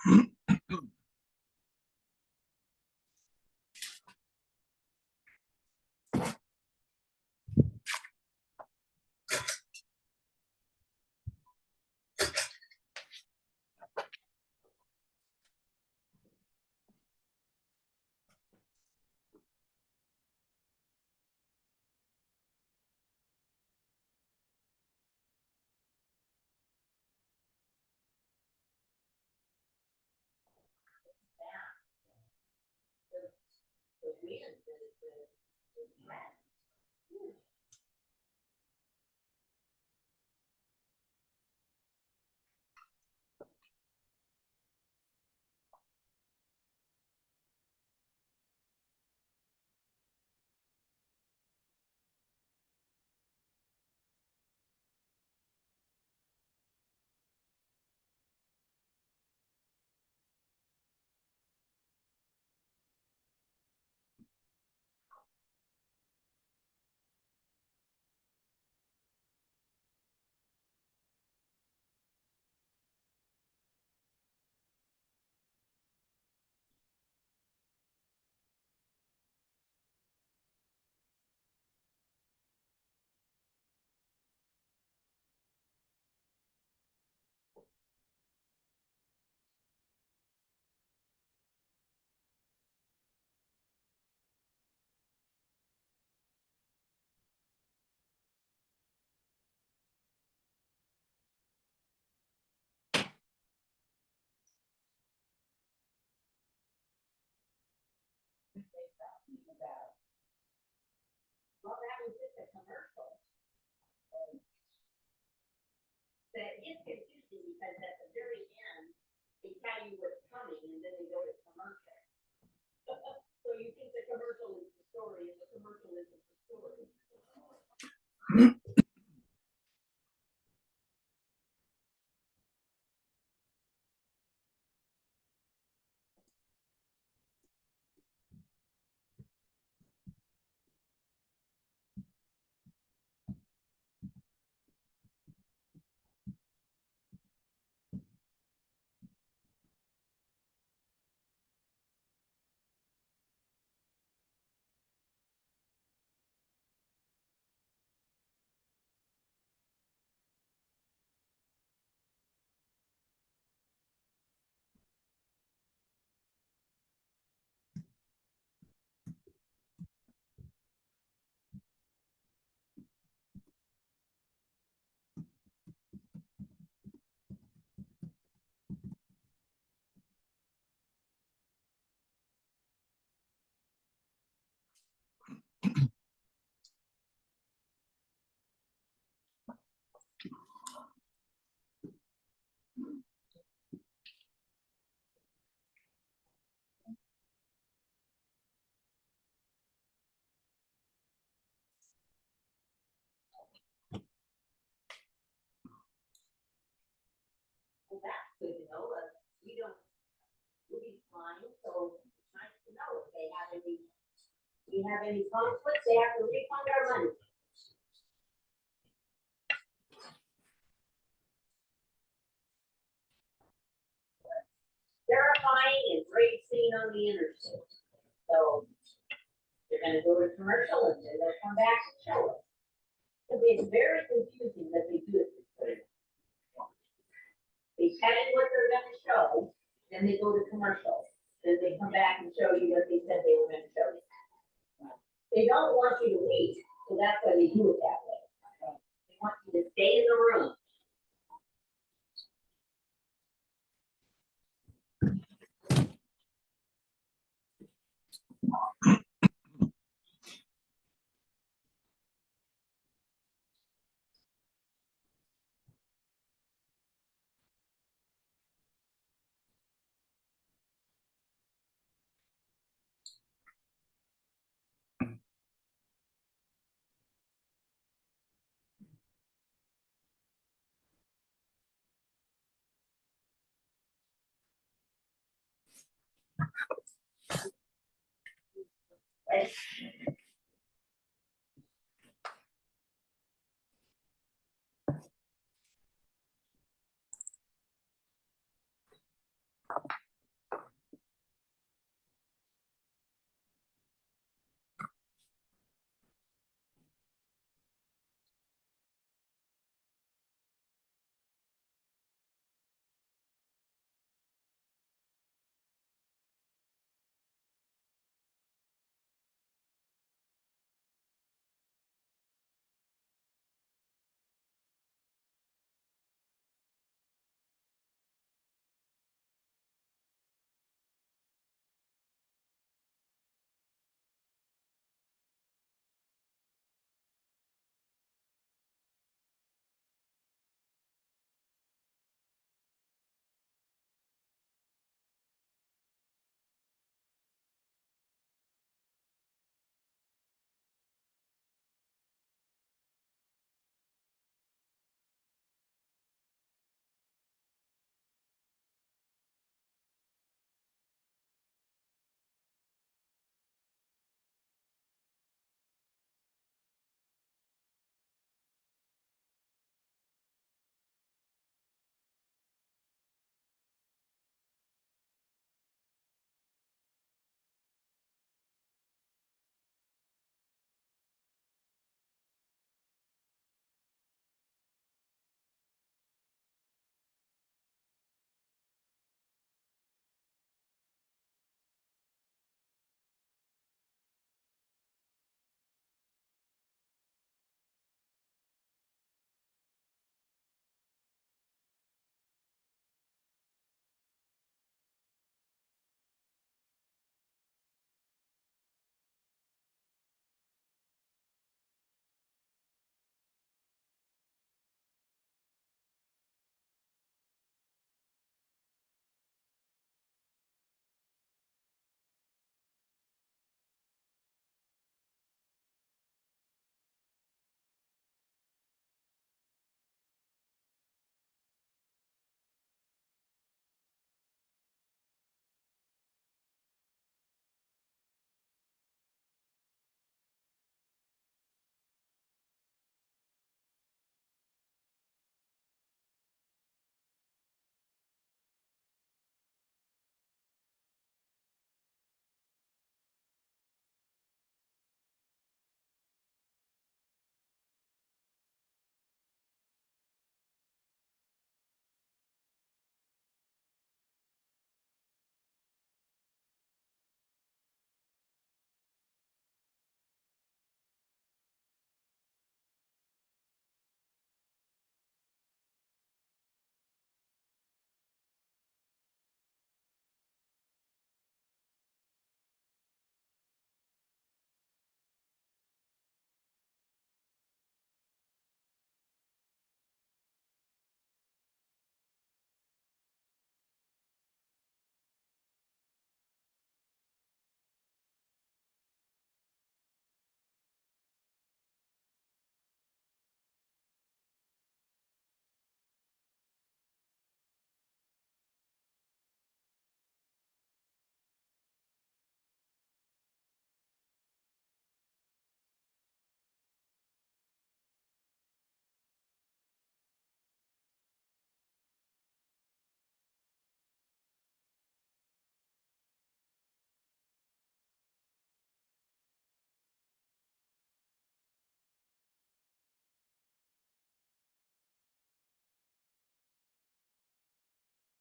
Well, that was just a commercial. That is confusing because at the very end, they tell you what's coming and then they go to commercial. So you think the commercial is the story and the commercial isn't the story. Well, that's good to know. We don't, we'll fine, so it's nice to know if they have any, we have any conflicts, they have to refund our money. Verifying and racing on the interstate. So they're gonna go to commercial and then they'll come back and show us. It's very confusing that they do it this way. They tell you what they're gonna show, then they go to commercial, then they come back and show you what they said they were gonna show you. They don't want you to leave, so that's why they do it that way. They want you to stay in the room. Right?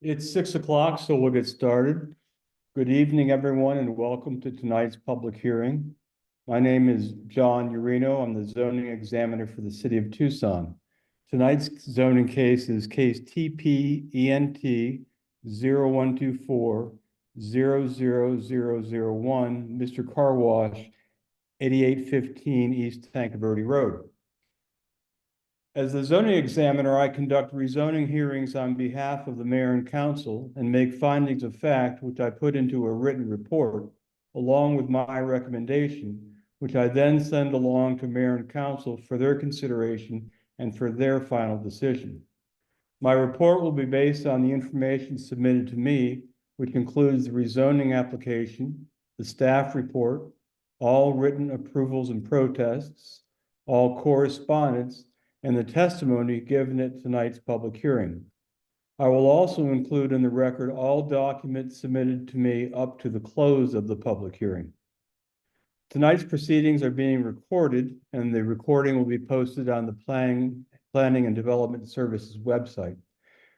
It's 6 o'clock, so we'll get started. Good evening, everyone, and welcome to tonight's public hearing. My name is John Urino. I'm the zoning examiner for the city of Tucson. Tonight's zoning case is case TP ENT 0124 00001, Mr. Car Wash, 8815 East Tanque Verde Road. As the zoning examiner, I conduct rezoning hearings on behalf of the mayor and council and make findings of fact, which I put into a written report, along with my recommendation, which I then send along to mayor and council for their consideration and for their final decision. My report will be based on the information submitted to me, which includes the rezoning application, the staff report, all written approvals and protests, all correspondence, and the testimony given at tonight's public hearing. I will also include in the record all documents submitted to me up to the close of the public hearing. Tonight's proceedings are being recorded, and the recording will be posted on the Planning and Development Services website.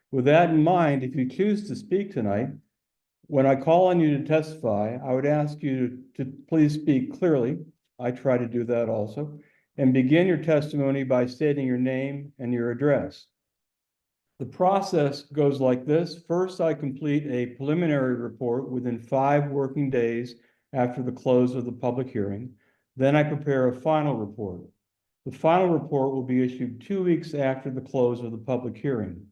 With that in mind, if you choose to speak tonight, when I call on you to testify, I would ask you to please speak clearly. I try to do that also. And begin your testimony by stating your name and your address. The process goes like this. First, I complete a preliminary report within 5 working days after the close of the public hearing. Then I prepare a final report. The final report will be issued 2 weeks after the close of the public hearing.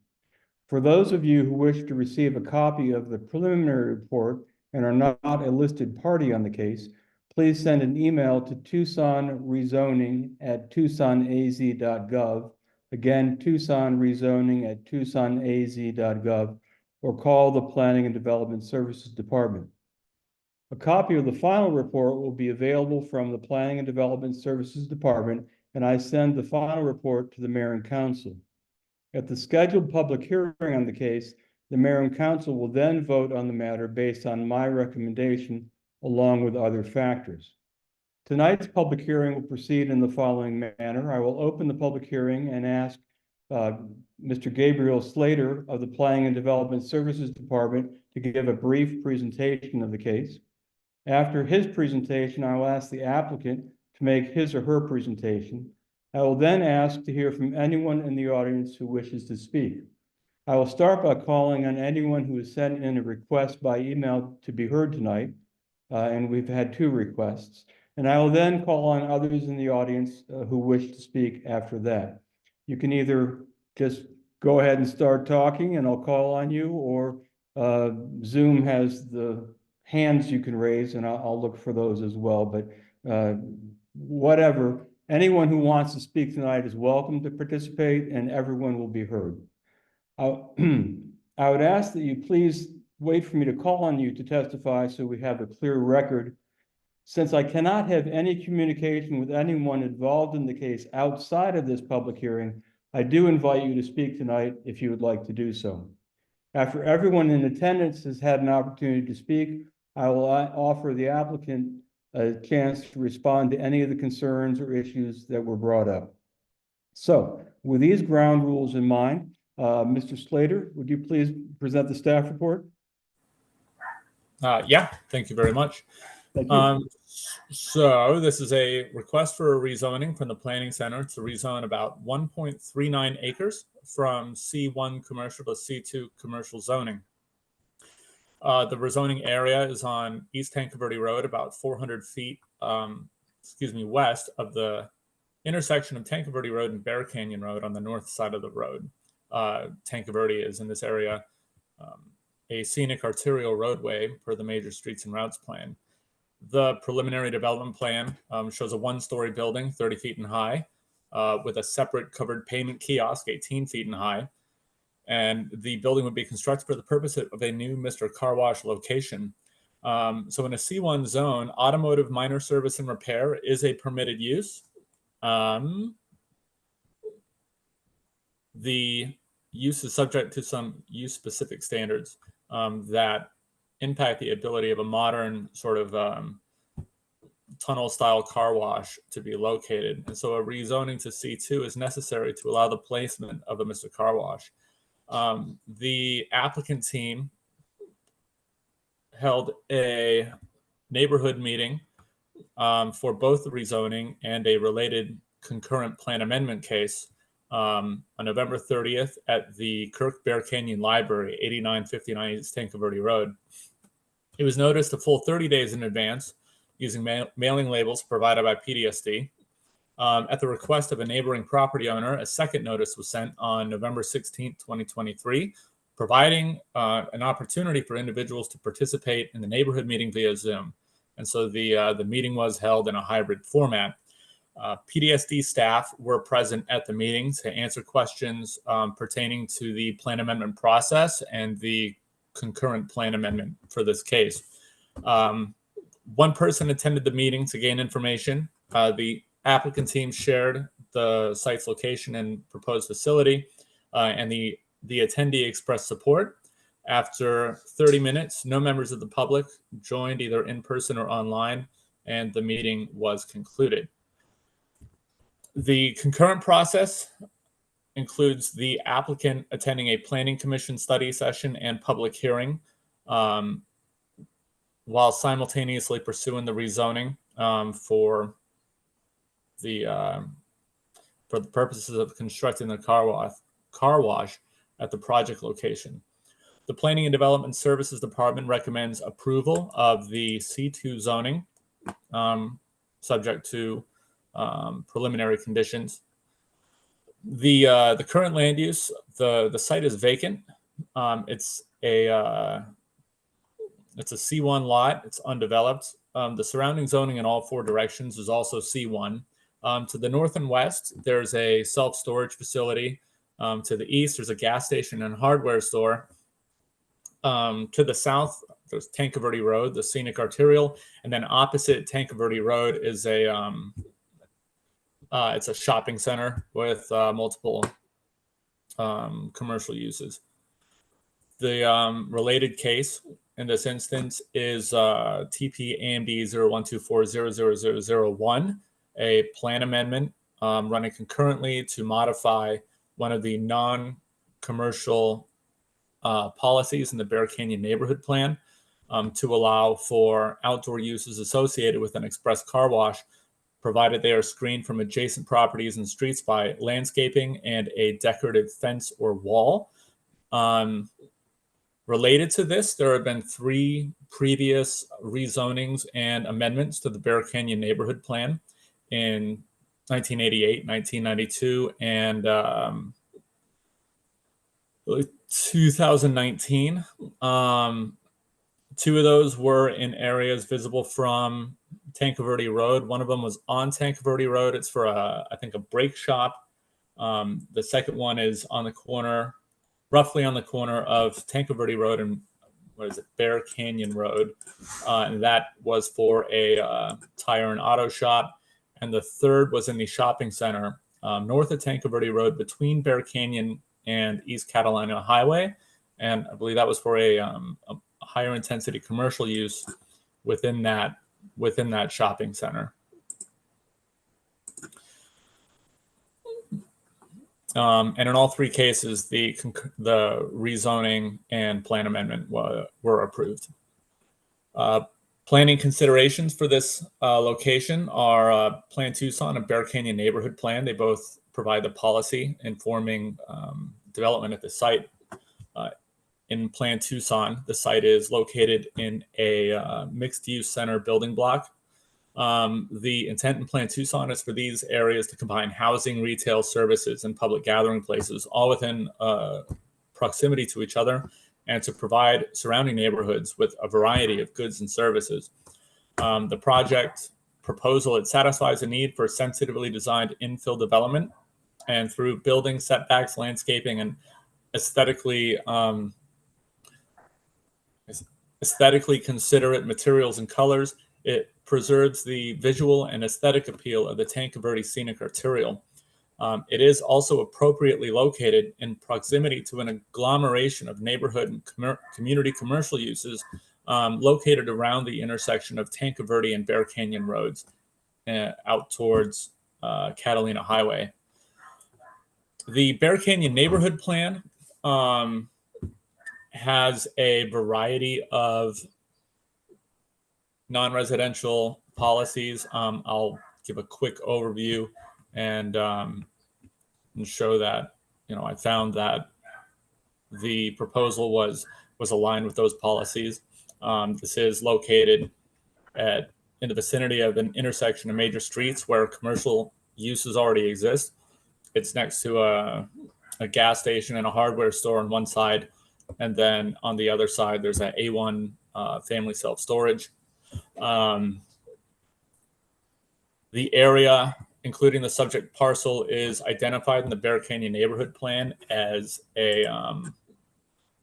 For those of you who wish to receive a copy of the preliminary report and are not a listed party on the case, please send an email to tucsonrezoning@tucsonaz.gov. Again, tucsonrezoning@tucsonaz.gov, or call the Planning and Development Services Department. A copy of the final report will be available from the Planning and Development Services Department, and I send the final report to the mayor and council. At the scheduled public hearing on the case, the mayor and council will then vote on the matter based on my recommendation, along with other factors. Tonight's public hearing will proceed in the following manner. I will open the public hearing and ask Mr. Gabriel Slater of the Planning and Development Services Department to give a brief presentation of the case. After his presentation, I will ask the applicant to make his or her presentation. I will then ask to hear from anyone in the audience who wishes to speak. I will start by calling on anyone who has sent in a request by email to be heard tonight, and we've had 2 requests. And I will then call on others in the audience who wish to speak after that. You can either just go ahead and start talking and I'll call on you, or Zoom has the hands you can raise and I'll look for those as well. But whatever, anyone who wants to speak tonight is welcome to participate and everyone will be heard. I would ask that you please wait for me to call on you to testify so we have a clear record. Since I cannot have any communication with anyone involved in the case outside of this public hearing, I do invite you to speak tonight if you would like to do so. After everyone in attendance has had an opportunity to speak, I will offer the applicant a chance to respond to any of the concerns or issues that were brought up. So, with these ground rules in mind, Mr. Slater, would you please present the staff report? Yeah, thank you very much. Thank you. So this is a request for a rezoning from the Planning Center to rezone about 1.39 acres from C1 commercial to C2 commercial zoning. The rezoning area is on East Tanque Verde Road, about 400 feet west of the intersection of Tanque Verde Road and Bear Canyon Road on the north side of the road. Tanque Verde is in this area a scenic arterial roadway per the major streets and routes plan. The preliminary development plan shows a 1-story building, 30 feet in high, with a separate covered pavement kiosk, 18 feet in high. And the building would be constructed for the purpose of a new Mr. Car Wash location. So in a C1 zone, automotive minor service and repair is a permitted use. The use is subject to some use-specific standards that impact the ability of a modern sort of tunnel-style car wash to be located. And so a rezoning to C2 is necessary to allow the placement of a Mr. Car Wash. The applicant team held a neighborhood meeting for both the rezoning and a related concurrent plan amendment case on November 30th at the Kirk Bear Canyon Library, 8959 East Tanque Verde Road. It was noticed a full 30 days in advance using mailing labels provided by PDSD. At the request of a neighboring property owner, a second notice was sent on November 16th, 2023, providing an opportunity for individuals to participate in the neighborhood meeting via Zoom. And so the meeting was held in a hybrid format. PDSD staff were present at the meeting to answer questions pertaining to the plan amendment process and the concurrent plan amendment for this case. One person attended the meeting to gain information. The applicant team shared the site's location and proposed facility, and the attendee expressed support. After 30 minutes, no members of the public joined either in person or online, and the meeting was concluded. The concurrent process includes the applicant attending a planning commission study session and public hearing while simultaneously pursuing the rezoning for the purposes of constructing the car wash at the project location. The Planning and Development Services Department recommends approval of the C2 zoning, subject to preliminary conditions. The current land use, the site is vacant. It's a C1 lot. It's undeveloped. The surrounding zoning in all four directions is also C1. To the north and west, there's a self-storage facility. To the east, there's a gas station and hardware store. To the south, there's Tanque Verde Road, the scenic arterial, and then opposite Tanque Verde Road is it's a shopping center with multiple commercial uses. The related case in this instance is TP AMD 0124000001, a plan amendment running concurrently to modify one of the non-commercial policies in the Bear Canyon Neighborhood Plan to allow for outdoor uses associated with an express car wash, provided they are screened from adjacent properties and streets by landscaping and a decorative fence or wall. Related to this, there have been 3 previous rezonings and amendments to the Bear Canyon Neighborhood Plan in 1988, 1992, and 2019. 2 of those were in areas visible from Tanque Verde Road. One of them was on Tanque Verde Road. It's for I think a brake shop. The second one is on the corner, roughly on the corner of Tanque Verde Road and Bear Canyon Road. And that was for a tire and auto shop. And the third was in the shopping center north of Tanque Verde Road between Bear Canyon and East Catalina Highway. And I believe that was for a higher intensity commercial use within that shopping center. And in all 3 cases, the rezoning and plan amendment were approved. Planning considerations for this location are Plan Tucson and Bear Canyon Neighborhood Plan. They both provide the policy informing development at the site. In Plan Tucson, the site is located in a mixed-use center building block. The intent in Plan Tucson is for these areas to combine housing, retail, services, and public gathering places, all within proximity to each other, and to provide surrounding neighborhoods with a variety of goods and services. The project proposal, it satisfies a need for sensitively designed infill development, and through building setbacks, landscaping, and aesthetically considerate materials and colors, it preserves the visual and aesthetic appeal of the Tanque Verde Scenic Arterial. It is also appropriately located in proximity to an agglomeration of neighborhood and community commercial uses located around the intersection of Tanque Verde and Bear Canyon roads out towards Catalina Highway. The Bear Canyon Neighborhood Plan has a variety of non-residential policies. I'll give a quick overview and show that, I found that the proposal was aligned with those policies. This is located in the vicinity of an intersection of major streets where commercial uses already exist. It's next to a gas station and a hardware store on one side, and then on the other side there's an A1 family self-storage. The area, including the subject parcel, is identified in the Bear Canyon Neighborhood Plan as a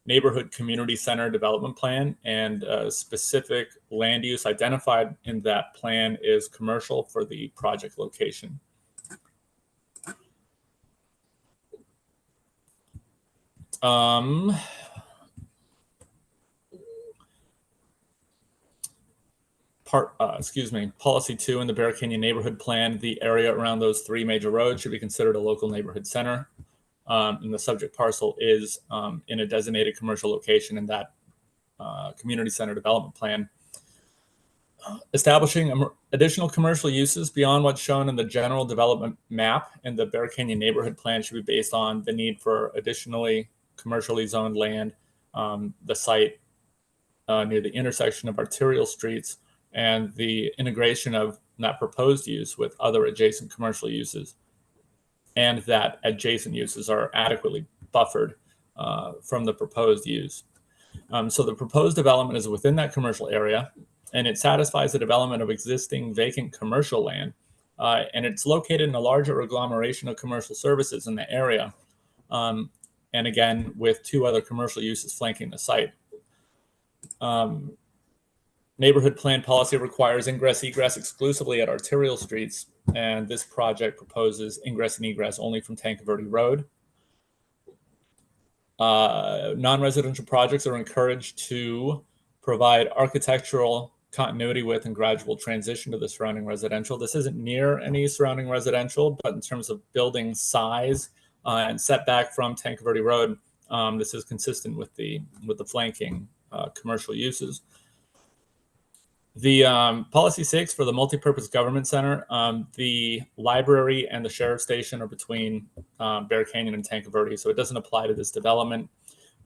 neighborhood community center development plan, and a specific land use identified in that plan is commercial for the project location. Policy 2 in the Bear Canyon Neighborhood Plan, the area around those 3 major roads should be considered a local neighborhood center. And the subject parcel is in a designated commercial location in that community center development plan. Establishing additional commercial uses beyond what's shown in the general development map in the Bear Canyon Neighborhood Plan should be based on the need for additionally commercially zoned land, the site near the intersection of arterial streets, and the integration of that proposed use with other adjacent commercial uses, and that adjacent uses are adequately buffered from the proposed use. So the proposed development is within that commercial area, and it satisfies the development of existing vacant commercial land, and it's located in a larger agglomeration of commercial services in the area, and again, with 2 other commercial uses flanking the site. Neighborhood plan policy requires ingress egress exclusively at arterial streets, and this project proposes ingress and egress only from Tanque Verde Road. Non-residential projects are encouraged to provide architectural continuity with and gradual transition to the surrounding residential. This isn't near any surrounding residential, but in terms of building size and setback from Tanque Verde Road, this is consistent with the flanking commercial uses. The policy 6 for the multipurpose government center, the library and the sheriff station are between Bear Canyon and Tanque Verde, so it doesn't apply to this development.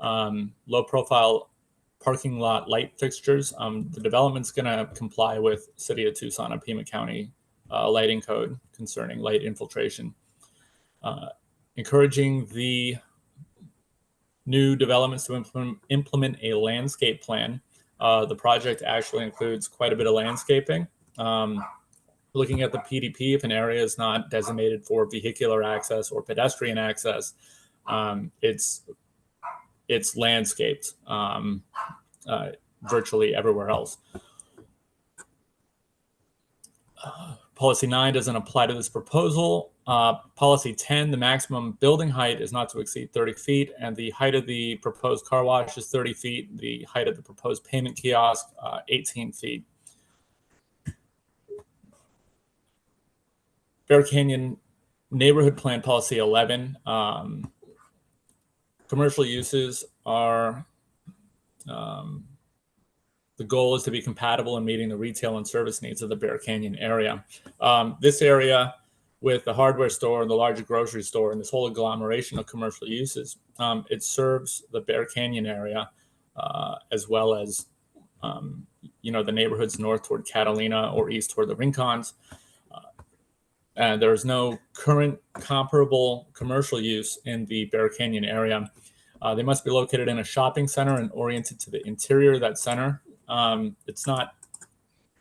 Low profile parking lot light fixtures. The development's going to comply with City of Tucson and Pima County lighting code concerning light infiltration. Encouraging the new developments to implement a landscape plan. The project actually includes quite a bit of landscaping. Looking at the PDP, if an area is not designated for vehicular access or pedestrian access, it's landscaped virtually everywhere else. Policy 9 doesn't apply to this proposal. Policy 10, the maximum building height is not to exceed 30 feet, and the height of the proposed car wash is 30 feet. The height of the proposed payment kiosk, 18 feet. Bear Canyon Neighborhood Plan Policy 11, commercial uses are, the goal is to be compatible in meeting the retail and service needs of the Bear Canyon area. This area with the hardware store and the larger grocery store and this whole agglomeration of commercial uses, it serves the Bear Canyon area as well as, the neighborhoods north toward Catalina or east toward the Rincons. And there's no current comparable commercial use in the Bear Canyon area. They must be located in a shopping center and oriented to the interior of that center. It's not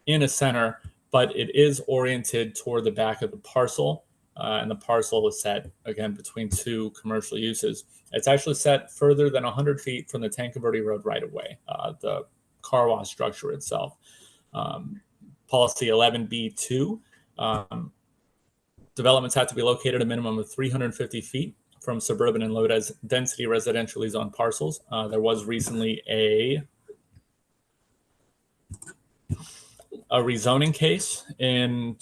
in a center, but it is oriented toward the back of the parcel. And the parcel is set, again, between 2 commercial uses. It's actually set further than 100 feet from the Tanque Verde Road right-of-way, the car wash structure itself. Policy 11B2, developments have to be located a minimum of 350 feet from suburban and low density residentially zoned parcels. There was recently a rezoning case in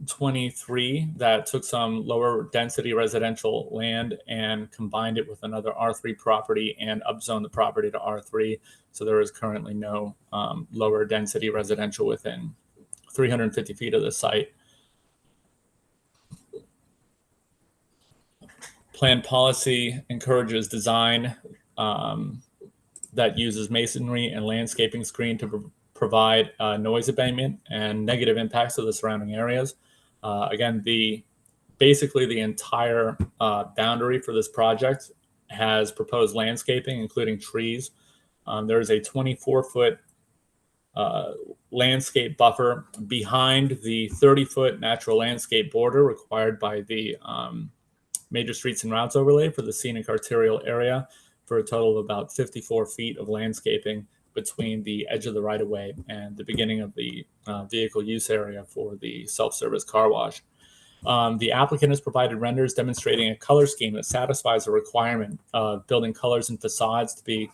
23 that took some lower density residential land and combined it with another R3 property and upzoned the property to R3. So there is currently no lower density residential within 350 feet of the site. Plan policy encourages design that uses masonry and landscaping screen to provide noise abatement and negative impacts to the surrounding areas. Again, basically the entire boundary for this project has proposed landscaping, including trees. There is a 24-foot landscape buffer behind the 30-foot natural landscape border required by the major streets and routes overlay for the scenic arterial area, for a total of about 54 feet of landscaping between the edge of the right-of-way and the beginning of the vehicle use area for the self-service car wash. The applicant has provided renders demonstrating a color scheme that satisfies the requirement of building colors and facades to be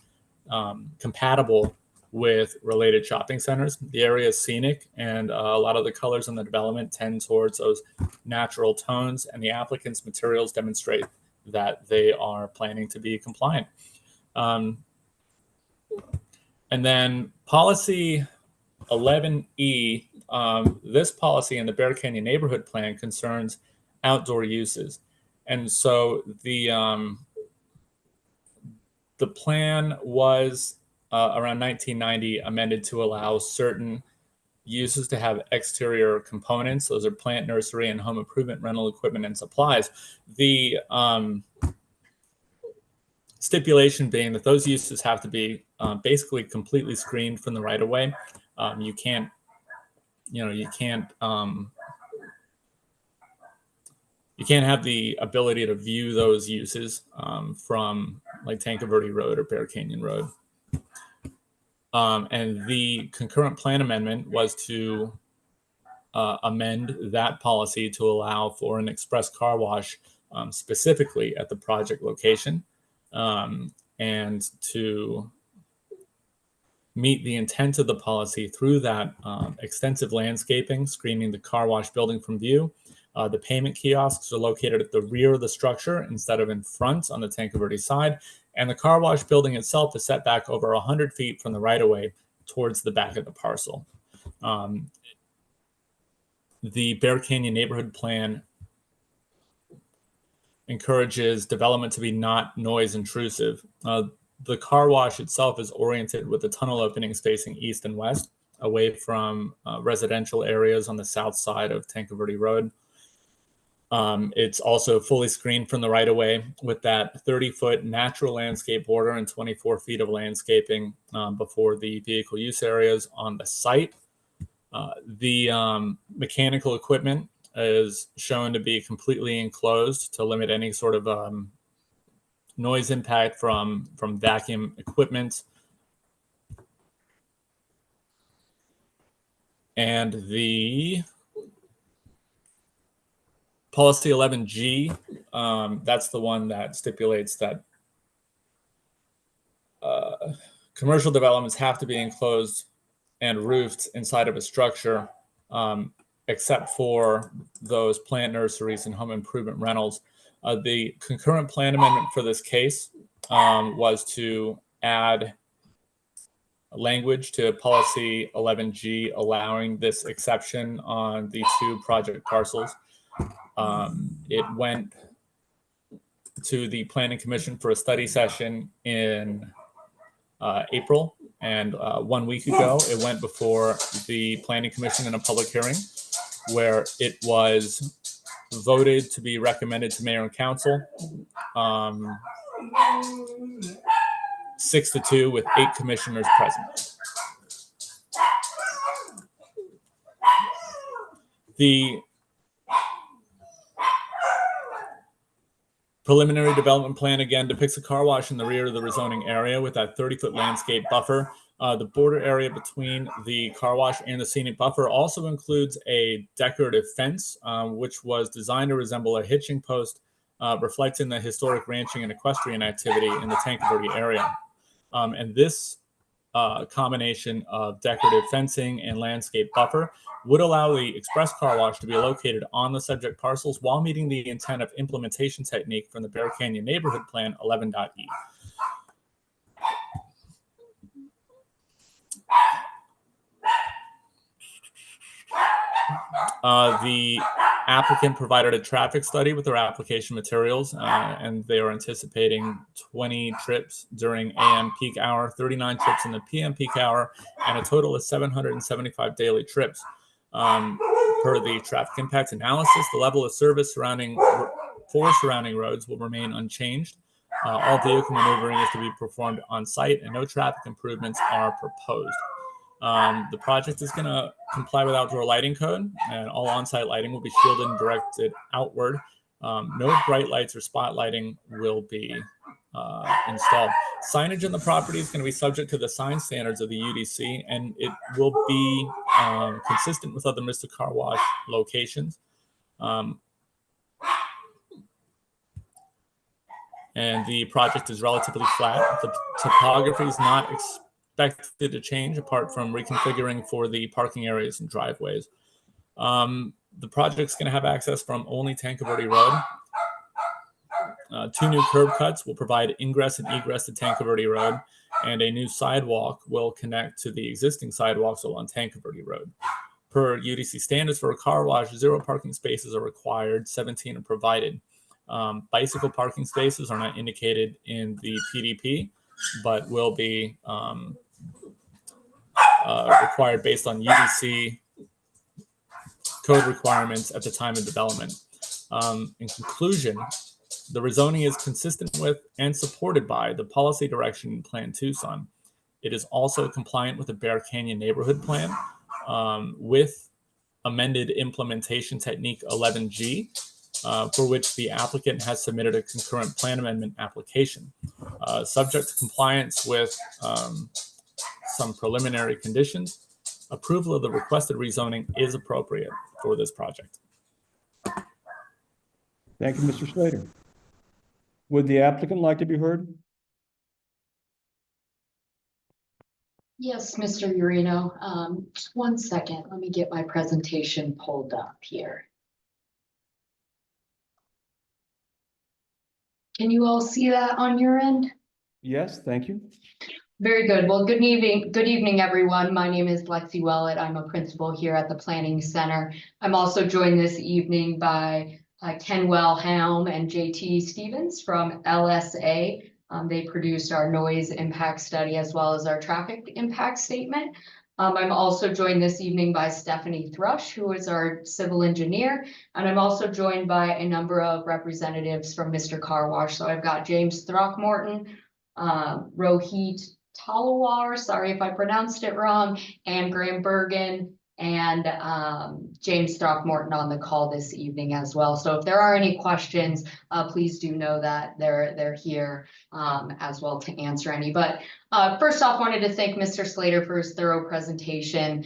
compatible with related shopping centers. The area is scenic, and a lot of the colors in the development tend towards those natural tones, and the applicant's materials demonstrate that they are planning to be compliant. And then policy 11E, this policy in the Bear Canyon Neighborhood Plan concerns outdoor uses. And so the plan was around 1990 amended to allow certain uses to have exterior components. Those are plant nursery and home improvement rental equipment and supplies. The stipulation being that those uses have to be basically completely screened from the right of way. You can't have the ability to view those uses from like Tanque Verde Road or Bear Canyon Road. And the concurrent plan amendment was to amend that policy to allow for an express car wash specifically at the project location, and to meet the intent of the policy through that extensive landscaping, screening the car wash building from view. The payment kiosks are located at the rear of the structure instead of in front on the Tanque Verde side. And the car wash building itself is set back over 100 feet from the right-of-way towards the back of the parcel. The Bear Canyon Neighborhood Plan encourages development to be not noise intrusive. The car wash itself is oriented with the tunnel openings facing east and west, away from residential areas on the south side of Tanque Verde Road. It's also fully screened from the right-of-way with that 30-foot natural landscape border and 24 feet of landscaping before the vehicle use areas on the site. The mechanical equipment is shown to be completely enclosed to limit any sort of noise impact from vacuum equipment. And the policy 11G, that's the one that stipulates that commercial developments have to be enclosed and roofed inside of a structure, except for those plant nurseries and home improvement rentals. The concurrent plan amendment for this case was to add language to policy 11G, allowing this exception on the two project parcels. It went to the Planning Commission for a study session in April, and 1 week ago, it went before the Planning Commission in a public hearing, where it was voted to be recommended to Mayor and Council, 6-2 with 8 commissioners present. The preliminary development plan again depicts a car wash in the rear of the rezoning area with that 30-foot landscape buffer. The border area between the car wash and the scenic buffer also includes a decorative fence, which was designed to resemble a hitching post, reflecting the historic ranching and equestrian activity in the Tanque Verde area. And this combination of decorative fencing and landscape buffer would allow the express car wash to be located on the subject parcels while meeting the intent of implementation technique from the Bear Canyon Neighborhood Plan 11.e. The applicant provided a traffic study with their application materials, and they are anticipating 20 trips during AM peak hour, 39 trips in the PM peak hour, and a total of 775 daily trips. Per the traffic impact analysis, the level of service surrounding roads will remain unchanged. All vehicle maneuvering is to be performed on site, and no traffic improvements are proposed. The project is going to comply with outdoor lighting code, and all on-site lighting will be shielded and directed outward. No bright lights or spot lighting will be installed. Signage in the property is going to be subject to the sign standards of the UDC, and it will be consistent with other Mr. Car Wash locations. And the project is relatively flat. The topography is not expected to change apart from reconfiguring for the parking areas and driveways. The project's going to have access from only Tankerverde Road. 2 new curb cuts will provide ingress and egress to Tankerverde Road, and a new sidewalk will connect to the existing sidewalks along Tankerverde Road. Per UDC standards for a car wash, 0 parking spaces are required, 17 are provided. Bicycle parking spaces are not indicated in the PDP, but will be required based on UDC code requirements at the time of development. In conclusion, the rezoning is consistent with and supported by the policy direction in Plan Tucson. It is also compliant with the Bear Canyon Neighborhood Plan with amended implementation technique 11G, for which the applicant has submitted a concurrent plan amendment application. Subject to compliance with some preliminary conditions, approval of the requested rezoning is appropriate for this project. Thank you, Mr. Slater. Would the applicant like to be heard? Yes, Mr. Urino. Just one second. Let me get my presentation pulled up here. Can you all see that on your end? Yes, thank you. Very good. Well, good evening, everyone. My name is Lexi Wellett. I'm a principal here at the Planning Center. I'm also joined this evening by Ken Wellhelm and JT Stevens from LSA. They produced our noise impact study as well as our traffic impact statement. I'm also joined this evening by Stephanie Thrush, who is our civil engineer, and I'm also joined by a number of representatives from Mr. Car Wash. So I've got James Throckmorton, Rohit Talwar, sorry if I pronounced it wrong, and Graham Bergen, and James Throckmorton on the call this evening as well. So if there are any questions, please do know that they're here as well to answer any. But first off, wanted to thank Mr. Slater for his thorough presentation,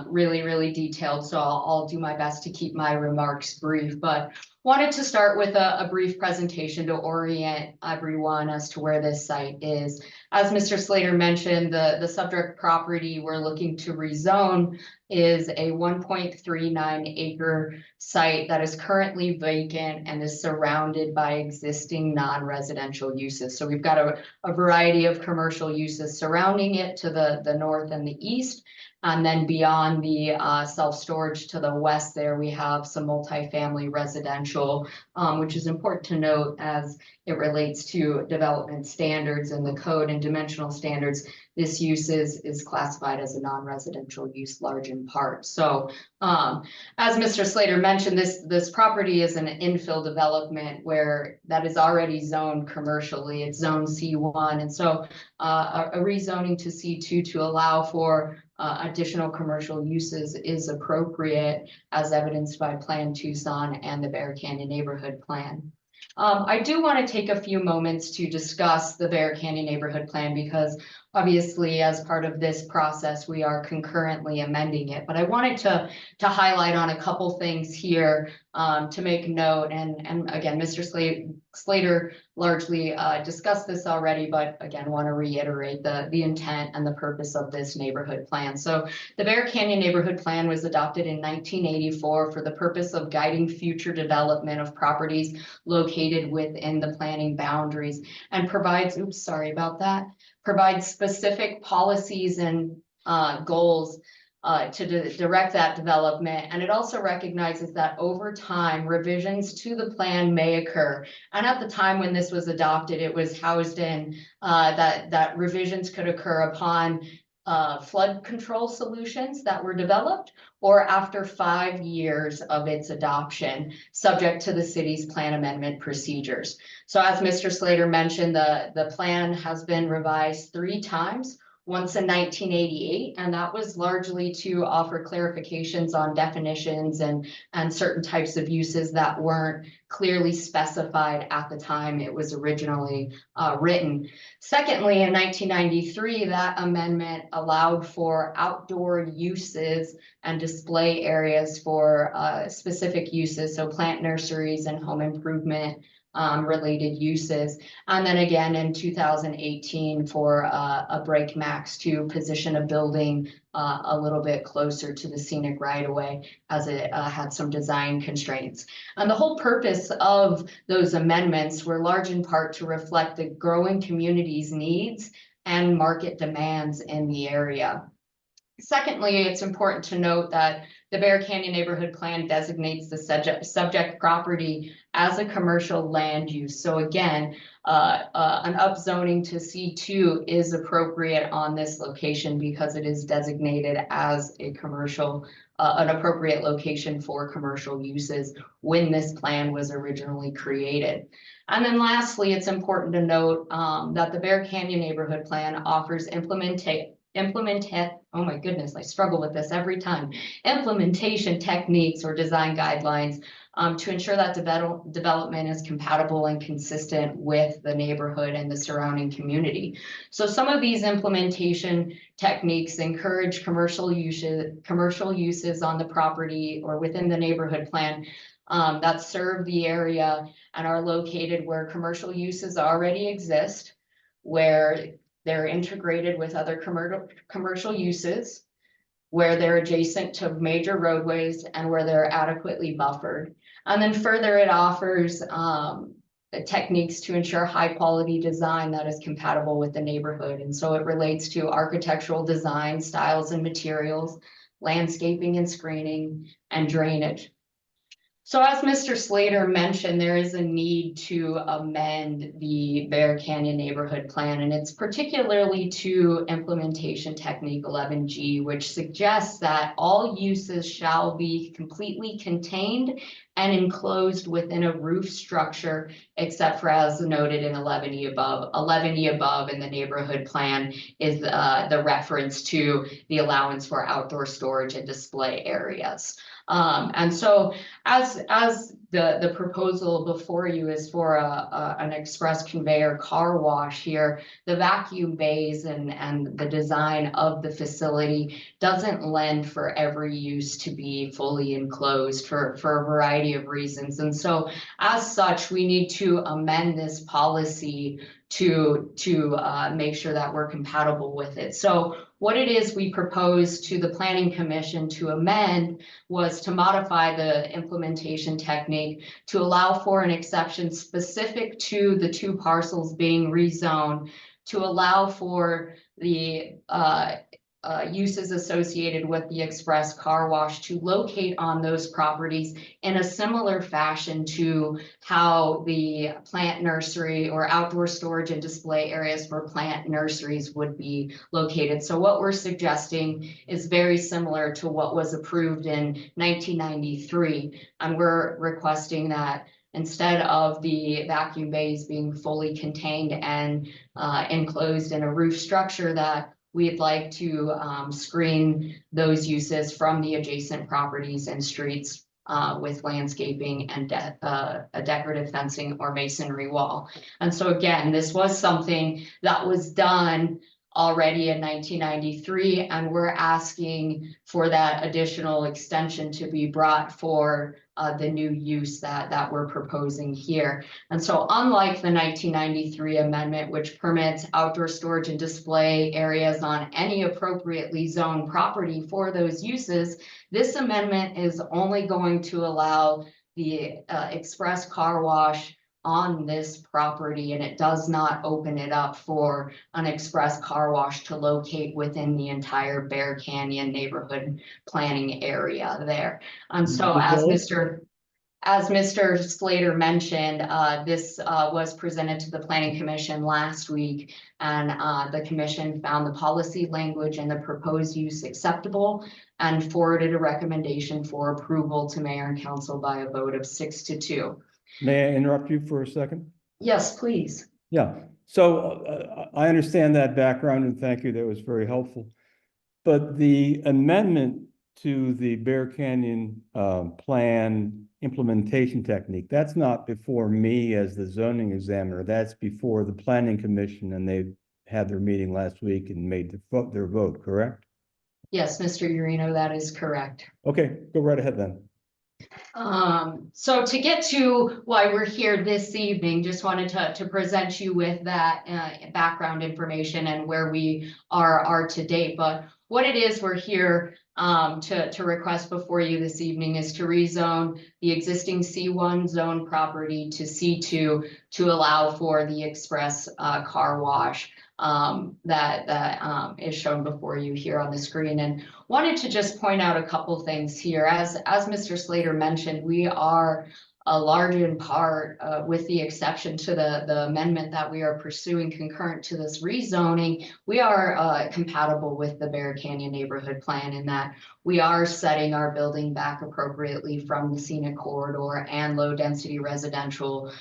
really detailed. So I'll do my best to keep my remarks brief, but wanted to start with a brief presentation to orient everyone as to where this site is. As Mr. Slater mentioned, the subject property we're looking to rezone is a 1.39 acre site that is currently vacant and is surrounded by existing non-residential uses. So we've got a variety of commercial uses surrounding it to the north and the east. And then beyond the self-storage to the west there, we have some multifamily residential, which is important to note as it relates to development standards and the code and dimensional standards. This use is classified as a non-residential use large in part. So as Mr. Slater mentioned, this property is an infill development where that is already zoned commercially. It's zone C1. And so a rezoning to C2 to allow for additional commercial uses is appropriate, as evidenced by Plan Tucson and the Bear Canyon Neighborhood Plan. I do want to take a few moments to discuss the Bear Canyon Neighborhood Plan because obviously as part of this process, we are concurrently amending it. But I wanted to highlight on a couple things here to make note. And again, Mr. Slater largely discussed this already, but again, want to reiterate the intent and the purpose of this neighborhood plan. So the Bear Canyon Neighborhood Plan was adopted in 1984 for the purpose of guiding future development of properties located within the planning boundaries, and provides, oops, sorry about that, provides specific policies and goals to direct that development. And it also recognizes that over time, revisions to the plan may occur. And at the time when this was adopted, it was housed in that revisions could occur upon flood control solutions that were developed, or after 5 years of its adoption, subject to the city's plan amendment procedures. So as Mr. Slater mentioned, the plan has been revised 3 times. Once in 1988, and that was largely to offer clarifications on definitions and certain types of uses that weren't clearly specified at the time it was originally written. Secondly, in 1993, that amendment allowed for outdoor uses and display areas for specific uses, so plant nurseries and home improvement related uses. And then again in 2018 for a break max to position a building a little bit closer to the scenic right of way, as it had some design constraints. And the whole purpose of those amendments were large in part to reflect the growing community's needs and market demands in the area. Secondly, it's important to note that the Bear Canyon Neighborhood Plan designates the subject property as a commercial land use. So again, an upzoning to C2 is appropriate on this location because it is designated as a commercial, an appropriate location for commercial uses when this plan was originally created. And then lastly, it's important to note that the Bear Canyon Neighborhood Plan offers oh my goodness, I struggle with this every time. Implementation techniques or design guidelines to ensure that development is compatible and consistent with the neighborhood and the surrounding community. So some of these implementation techniques encourage commercial uses on the property or within the neighborhood plan that serve the area and are located where commercial uses already exist, where they're integrated with other commercial uses, where they're adjacent to major roadways, and where they're adequately buffered. And then further, it offers techniques to ensure high quality design that is compatible with the neighborhood. And so it relates to architectural design, styles and materials, landscaping and screening, and drainage. So as Mr. Slater mentioned, there is a need to amend the Bear Canyon Neighborhood Plan, and it's particularly to implementation technique 11G, which suggests that all uses shall be completely contained and enclosed within a roof structure, except for as noted in 11E above. 11E above in the neighborhood plan is the reference to the allowance for outdoor storage and display areas. And so as the proposal before you is for an express conveyor car wash here, the vacuum bays and the design of the facility doesn't lend for every use to be fully enclosed for a variety of reasons. And so as such, we need to amend this policy to make sure that we're compatible with it. So what it is we proposed to the Planning Commission to amend was to modify the implementation technique to allow for an exception specific to the 2 parcels being rezoned, to allow for the uses associated with the express car wash to locate on those properties in a similar fashion to how the plant nursery or outdoor storage and display areas for plant nurseries would be located. So what we're suggesting is very similar to what was approved in 1993, and we're requesting that instead of the vacuum bays being fully contained and enclosed in a roof structure, that we'd like to screen those uses from the adjacent properties and streets with landscaping and a decorative fencing or masonry wall. And so again, this was something that was done already in 1993, and we're asking for that additional extension to be brought for the new use that we're proposing here. And so unlike the 1993 amendment, which permits outdoor storage and display areas on any appropriately zoned property for those uses, this amendment is only going to allow the express car wash on this property, and it does not open it up for an express car wash to locate within the entire Bear Canyon neighborhood planning area there. And so as Mr. Slater mentioned, this was presented to the Planning Commission last week, and the commission found the policy language and the proposed use acceptable and forwarded a recommendation for approval to mayor and council by a vote of 6-2. May I interrupt you for a second? Yes, please. Yeah, so I understand that background and thank you, that was very helpful. But the amendment to the Bear Canyon plan implementation technique, that's not before me as the zoning examiner, that's before the planning commission, and they had their meeting last week and made their vote, correct? Yes, Mr. Urino, that is correct. Okay, go right ahead then. So to get to why we're here this evening, just wanted to present you with that background information and where we are to date. But what it is we're here to request before you this evening is to rezone the existing C1 zone property to C2 to allow for the express car wash that is shown before you here on the screen. And wanted to just point out a couple things here. As Mr. Slater mentioned, we are a large in part, with the exception to the amendment that we are pursuing concurrent to this rezoning, we are compatible with the Bear Canyon neighborhood plan in that we are setting our building back appropriately from the scenic corridor and low density residential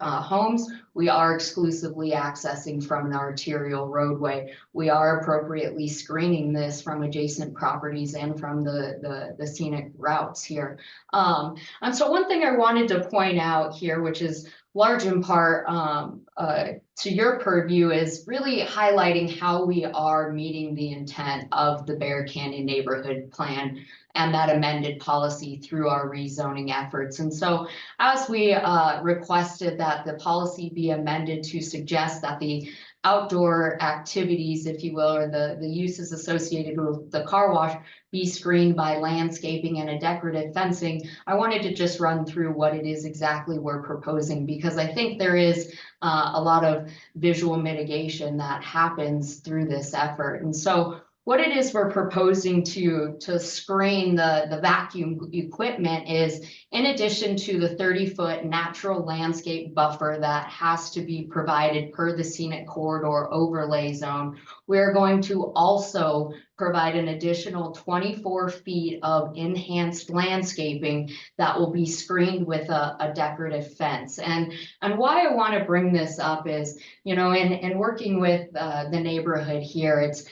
homes. We are exclusively accessing from an arterial roadway. We are appropriately screening this from adjacent properties and from the scenic routes here. And so one thing I wanted to point out here, which is large in part to your purview, is really highlighting how we are meeting the intent of the Bear Canyon neighborhood plan and that amended policy through our rezoning efforts. And so as we requested that the policy be amended to suggest that the outdoor activities, if you will, or the uses associated with the car wash be screened by landscaping and a decorative fencing, I wanted to just run through what it is exactly we're proposing, because I think there is a lot of visual mitigation that happens through this effort. And so what it is we're proposing to screen the vacuum equipment is, in addition to the 30-foot natural landscape buffer that has to be provided per the scenic corridor overlay zone, we're going to also provide an additional 24 feet of enhanced landscaping that will be screened with a decorative fence. And why I want to bring this up is, you know, in working with the neighborhood here, it's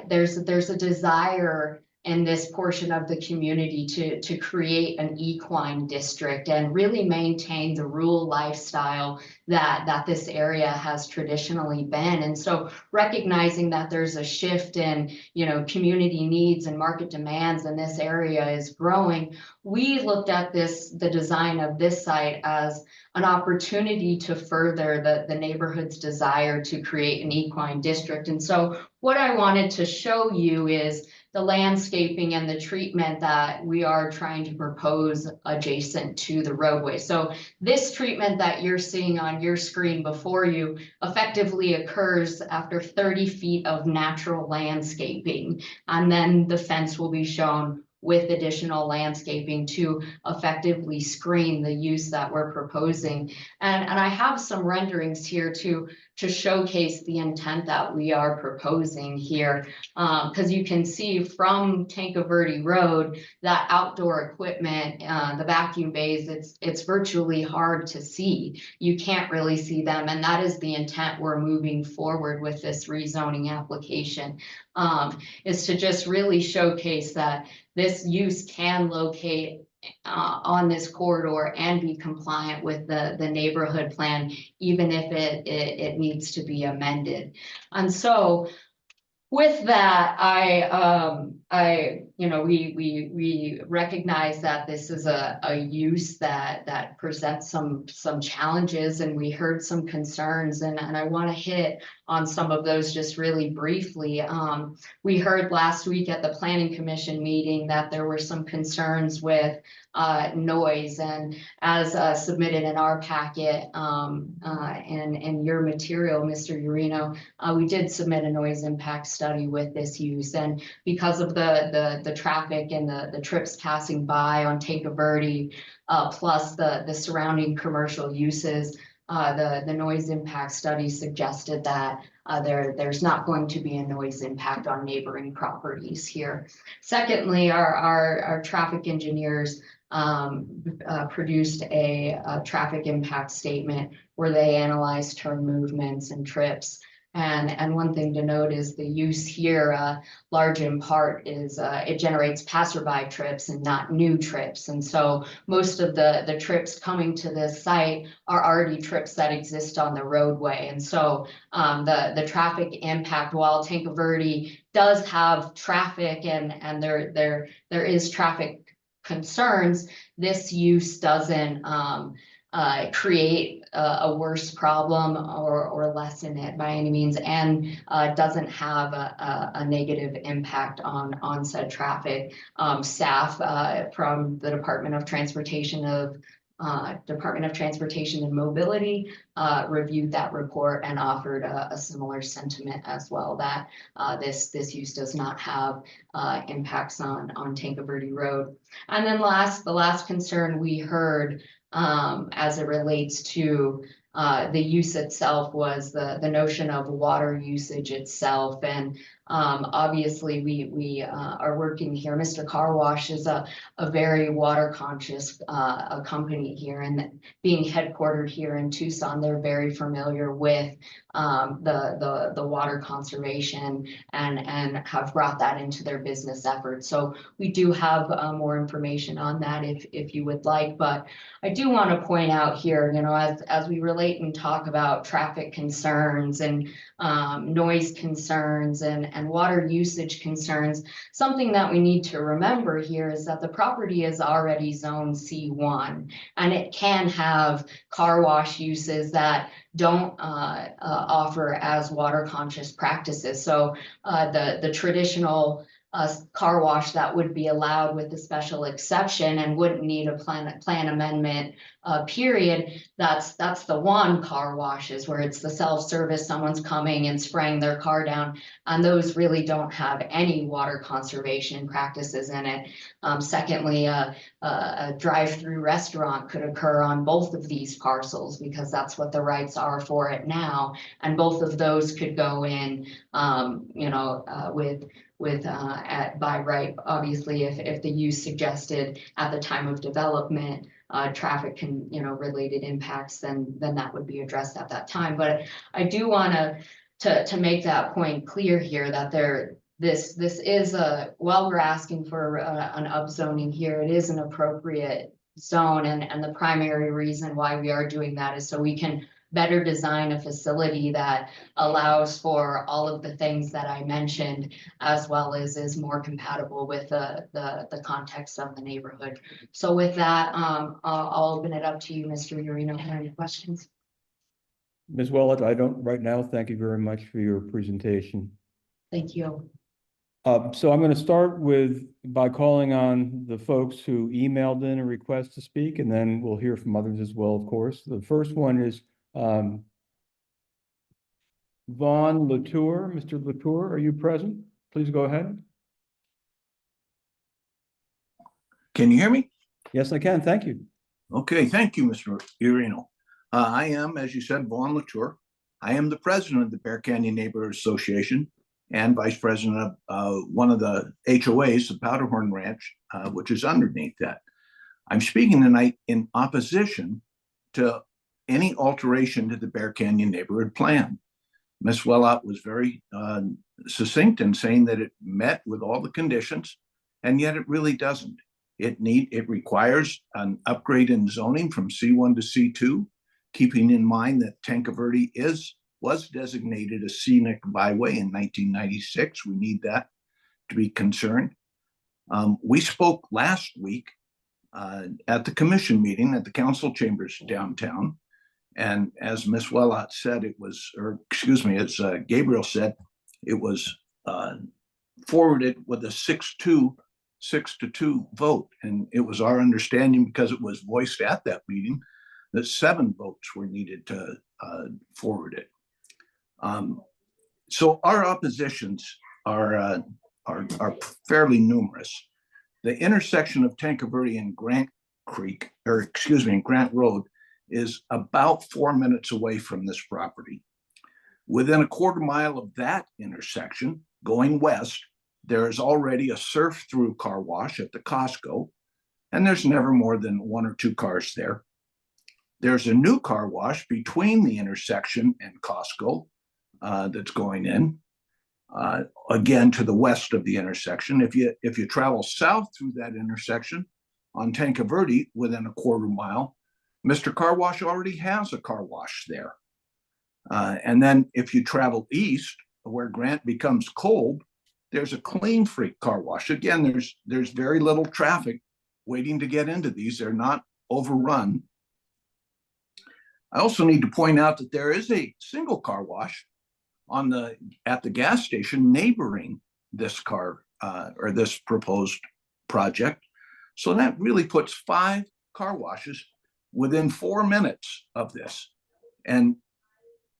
there's a desire in this portion of the community to create an equine district and really maintain the rural lifestyle that this area has traditionally been. And so recognizing that there's a shift in, you know, community needs and market demands, and this area is growing, we looked at the design of this site as an opportunity to further the neighborhood's desire to create an equine district. And so what I wanted to show you is the landscaping and the treatment that we are trying to propose adjacent to the roadway. So this treatment that you're seeing on your screen before you effectively occurs after 30 feet of natural landscaping. And then the fence will be shown with additional landscaping to effectively screen the use that we're proposing. And I have some renderings here to showcase the intent that we are proposing here. Because you can see from Tanque Verde Road, that outdoor equipment, the vacuum bays, it's virtually hard to see. You can't really see them. And that is the intent we're moving forward with this rezoning application, is to just really showcase that this use can locate on this corridor and be compliant with the neighborhood plan, even if it needs to be amended. And so with that, we recognize that this is a use that presents some challenges, and we heard some concerns, and I want to hit on some of those just really briefly. We heard last week at the Planning Commission meeting that there were some concerns with noise, and as submitted in our packet and your material, Mr. Urino, we did submit a noise impact study with this use, and because of the traffic and the trips passing by on Tinker Verde, plus the surrounding commercial uses, the noise impact study suggested that there's not going to be a noise impact on neighboring properties here. Secondly, our traffic engineers produced a traffic impact statement where they analyzed turn movements and trips. And one thing to note is the use here, large in part, is it generates passerby trips and not new trips. And so most of the trips coming to this site are already trips that exist on the roadway. And so the traffic impact, while Tinker Verde does have traffic and there is traffic concerns, this use doesn't create a worse problem or lessen it by any means, and doesn't have a negative impact on said traffic. Staff from the Department of Transportation and Mobility reviewed that report and offered a similar sentiment as well, that this use does not have impacts on Tinker Verde Road. And then the last concern we heard as it relates to the use itself was the notion of water usage itself. And obviously we are working here. Mr. Car Wash is a very water conscious company here, and being headquartered here in Tucson, they're very familiar with the water conservation and have brought that into their business efforts. So we do have more information on that if you would like, but I do want to point out here, as we relate and talk about traffic concerns and noise concerns and water usage concerns, something that we need to remember here is that the property is already zone C1, and it can have car wash uses that don't offer as water conscious practices. So the traditional car wash that would be allowed with a special exception and wouldn't need a plan amendment period, that's the one car washes where it's the self-service, someone's coming and spraying their car down, and those really don't have any water conservation practices in it. Secondly, a drive-through restaurant could occur on both of these parcels because that's what the rights are for it now, and both of those could go in by right, obviously, if the use suggested at the time of development traffic related impacts, then that would be addressed at that time. But I do want to make that point clear here that this is while we're asking for an upzoning here, it is an appropriate zone, and the primary reason why we are doing that is so we can better design a facility that allows for all of the things that I mentioned, as well as is more compatible with the context of the neighborhood. So with that, I'll open it up to you, Mr. Urino. Any questions? Ms. Willett, I don't right now. Thank you very much for your presentation. Thank you. So I'm going to start by calling on the folks who emailed in a request to speak, and then we'll hear from others as well, of course. The first one is Vaughn Latour. Mr. Latour, are you present? Please go ahead. Can you hear me? Yes, I can. Thank you. Okay, thank you, Mr. Urino. I am, as you said, Vaughn Latour. I am the president of the Bear Canyon Neighborhood Association and vice president of one of the HOAs, the Powderhorn Ranch, which is underneath that. I'm speaking tonight in opposition to any alteration to the Bear Canyon Neighborhood Plan. Ms. Willott was very succinct in saying that it met with all the conditions, and yet it really doesn't. It requires an upgrade in zoning from C1 to C2, keeping in mind that Tanque Verde was designated a scenic byway in 1996. We need that to be concerned. We spoke last week at the commission meeting at the council chambers downtown. And as Ms. Wellott said, as Gabriel said, it was forwarded with a 6-2 vote. And it was our understanding, because it was voiced at that meeting, that 7 votes were needed to forward it. So our oppositions are fairly numerous. The intersection of Tanque Verde and Grant Road is about 4 minutes away from this property. Within a quarter mile of that intersection, going west, there is already a surf-through car wash at the Costco, and there's never more than 1 or 2 cars there. There's a new car wash between the intersection and Costco that's going in, again, to the west of the intersection. If you travel south through that intersection on Tanque Verde within a quarter mile, Mr. Car Wash already has a car wash there. And then if you travel east, where Grant becomes Kolb, there's a Clean Freak car wash. Again, there's very little traffic waiting to get into these. They're not overrun. I also need to point out that there is a single car wash at the gas station neighboring this this proposed project. So that really puts 5 car washes within 4 minutes of this. And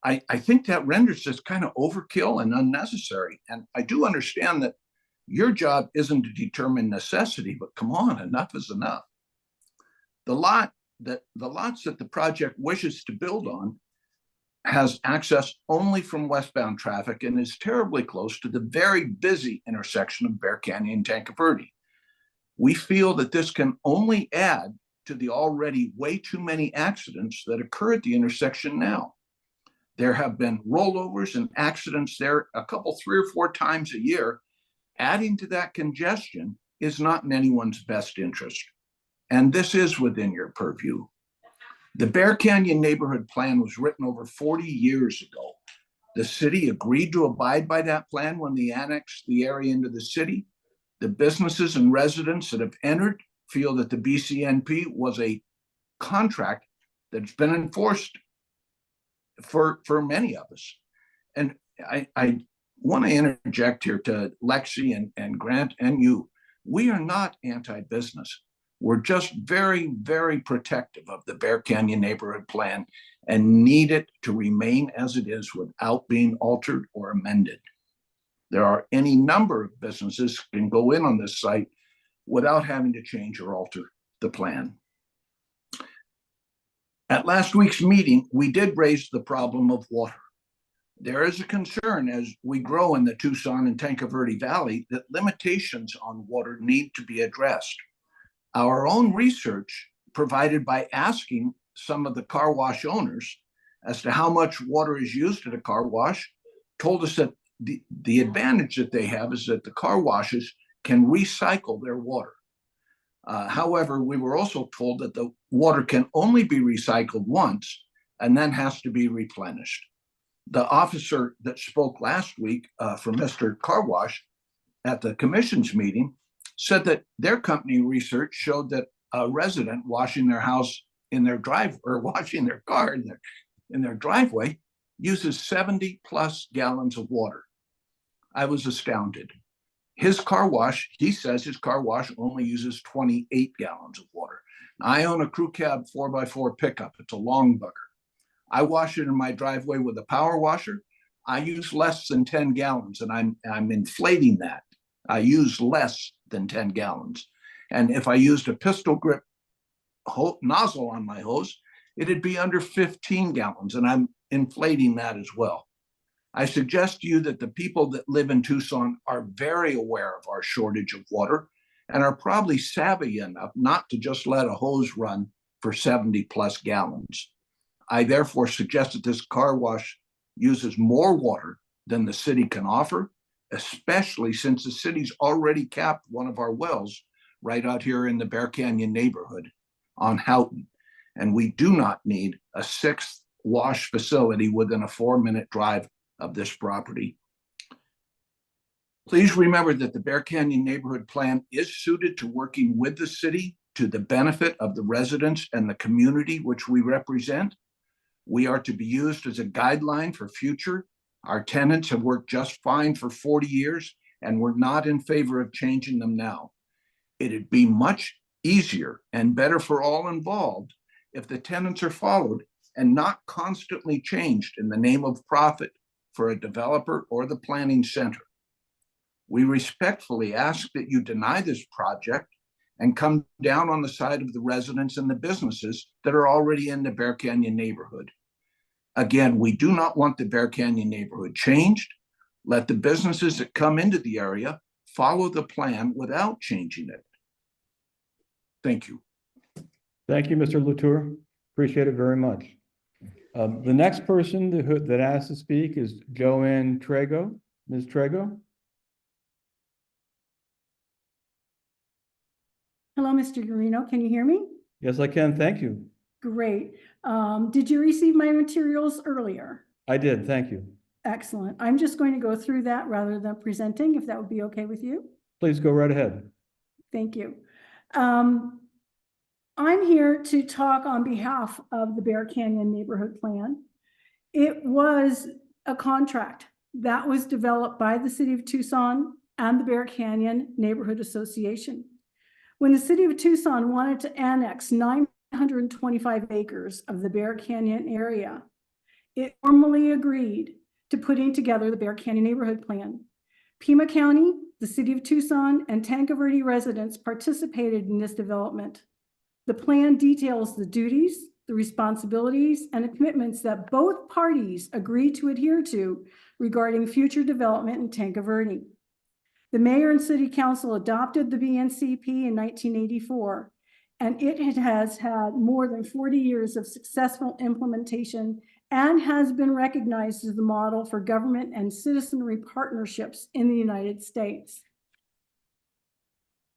I think that renders this kind of overkill and unnecessary. And I do understand that your job isn't to determine necessity, but come on, enough is enough. The lots that the project wishes to build on has access only from westbound traffic and is terribly close to the very busy intersection of Bear Canyon and Tanque Verde. We feel that this can only add to the already way too many accidents that occur at the intersection now. There have been rollovers and accidents there a couple, 3 or 4 times a year. Adding to that congestion is not in anyone's best interest. And this is within your purview. The Bear Canyon Neighborhood Plan was written over 40 years ago. The city agreed to abide by that plan when they annexed the area into the city. The businesses and residents that have entered feel that the BCNP was a contract that's been enforced for many of us. And I want to interject here to Lexi and Grant and you. We are not anti-business. We're just very, very protective of the Bear Canyon Neighborhood Plan and need it to remain as it is without being altered or amended. There are any number of businesses can go in on this site without having to change or alter the plan. At last week's meeting, we did raise the problem of water. There is a concern as we grow in the Tucson and Tanque Verde Valley that limitations on water need to be addressed. Our own research provided by asking some of the car wash owners as to how much water is used at a car wash told us that the advantage that they have is that the car washes can recycle their water. However, we were also told that the water can only be recycled once and then has to be replenished. The officer that spoke last week for Mr. Car Wash at the commission's meeting said that their company research showed that a resident washing their house in their drive or washing their car in their driveway uses 70 plus gallons of water. I was astounded. His car wash, he says his car wash only uses 28 gallons of water. I own a crew cab 4x4 pickup. It's a long bugger. I wash it in my driveway with a power washer. I use less than 10 gallons, and I'm inflating that. I use less than 10 gallons. And if I used a pistol grip nozzle on my hose, it'd be under 15 gallons, and I'm inflating that as well. I suggest to you that the people that live in Tucson are very aware of our shortage of water and are probably savvy enough not to just let a hose run for 70 plus gallons. I therefore suggest that this car wash uses more water than the city can offer, especially since the city's already capped one of our wells right out here in the Bear Canyon neighborhood on Houghton. And we do not need a sixth wash facility within a 4-minute drive of this property. Please remember that the Bear Canyon Neighborhood Plan is suited to working with the city to the benefit of the residents and the community which we represent. We are to be used as a guideline for future. Our tenants have worked just fine for 40 years, and we're not in favor of changing them now. It'd be much easier and better for all involved if the tenants are followed and not constantly changed in the name of profit for a developer or the planning center. We respectfully ask that you deny this project and come down on the side of the residents and the businesses that are already in the Bear Canyon neighborhood. Again, we do not want the Bear Canyon neighborhood changed. Let the businesses that come into the area follow the plan without changing it. Thank you. Thank you, Mr. Latour. Appreciate it very much. The next person that asked to speak is Joanne Trego. Ms. Trego? Hello, Mr. Guarino. Can you hear me? Yes, I can. Thank you. Great. Did you receive my materials earlier? I did. Thank you. Excellent. I'm just going to go through that rather than presenting, if that would be okay with you. Please go right ahead. Thank you. I'm here to talk on behalf of the Bear Canyon Neighborhood Plan. It was a contract that was developed by the City of Tucson and the Bear Canyon Neighborhood Association. When the City of Tucson wanted to annex 925 acres of the Bear Canyon area, it formally agreed to putting together the Bear Canyon Neighborhood Plan. Pima County, the City of Tucson, and Tanque Verde residents participated in this development. The plan details the duties, the responsibilities, and the commitments that both parties agreed to adhere to regarding future development in Tanque Verde. The mayor and city council adopted the BNCP in 1984, and it has had more than 40 years of successful implementation and has been recognized as the model for government and citizenry partnerships in the United States.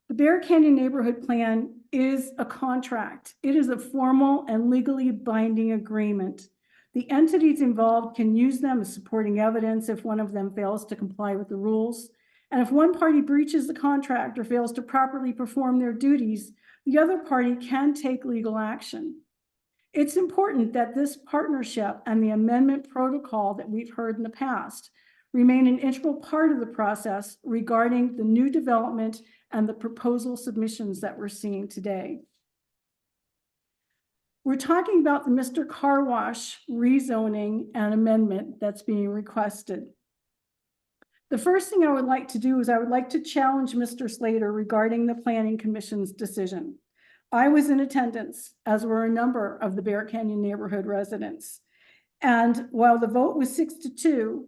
The Bear Canyon Neighborhood Plan is a contract. It is a formal and legally binding agreement. The entities involved can use them as supporting evidence if one of them fails to comply with the rules. And if one party breaches the contract or fails to properly perform their duties, the other party can take legal action. It's important that this partnership and the amendment protocol that we've heard in the past remain an integral part of the process regarding the new development and the proposal submissions that we're seeing today. We're talking about the Mr. Car Wash rezoning and amendment that's being requested. The first thing I would like to do is I would like to challenge Mr. Slater regarding the Planning Commission's decision. I was in attendance, as were a number of the Bear Canyon neighborhood residents. And while the vote was 6-2,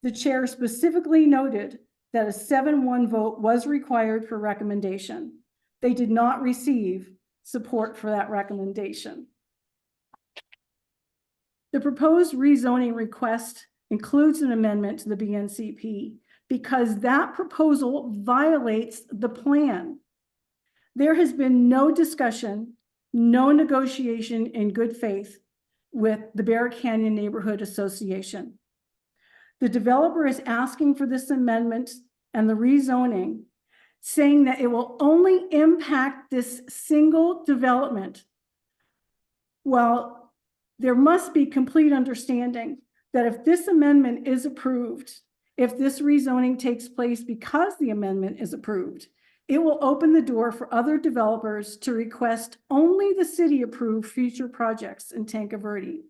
the chair specifically noted that a 7-1 vote was required for recommendation. They did not receive support for that recommendation. The proposed rezoning request includes an amendment to the BNCP because that proposal violates the plan. There has been no discussion, no negotiation in good faith with the Bear Canyon Neighborhood Association. The developer is asking for this amendment and the rezoning, saying that it will only impact this single development. Well, there must be complete understanding that if this amendment is approved, if this rezoning takes place because the amendment is approved, it will open the door for other developers to request only the city-approved future projects in Tanque Verde.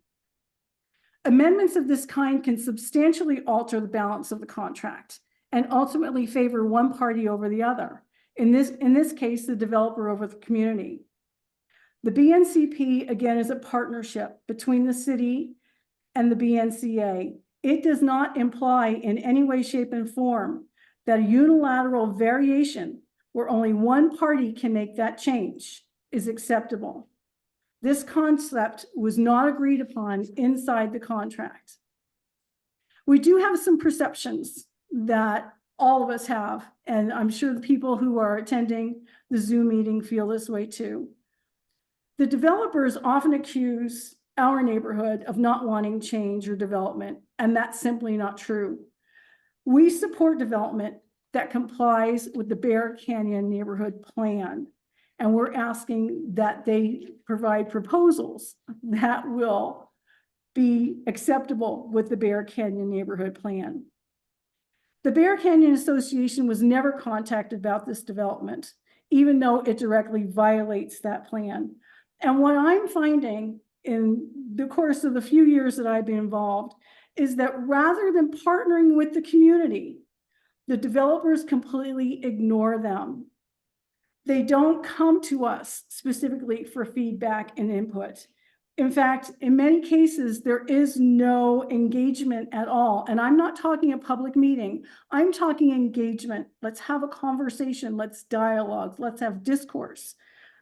Amendments of this kind can substantially alter the balance of the contract and ultimately favor one party over the other. In this case, the developer over the community. The BNCP, again, is a partnership between the city and the BNCA. It does not imply in any way, shape, and form that a unilateral variation where only one party can make that change is acceptable. This concept was not agreed upon inside the contract. We do have some perceptions that all of us have, and I'm sure the people who are attending the Zoom meeting feel this way too. The developers often accuse our neighborhood of not wanting change or development, and that's simply not true. We support development that complies with the Bear Canyon Neighborhood Plan, and we're asking that they provide proposals that will be acceptable with the Bear Canyon Neighborhood Plan. The Bear Canyon Association was never contacted about this development, even though it directly violates that plan. And what I'm finding in the course of the few years that I've been involved is that rather than partnering with the community, the developers completely ignore them. They don't come to us specifically for feedback and input. In fact, in many cases, there is no engagement at all. And I'm not talking a public meeting. I'm talking engagement. Let's have a conversation. Let's dialogue. Let's have discourse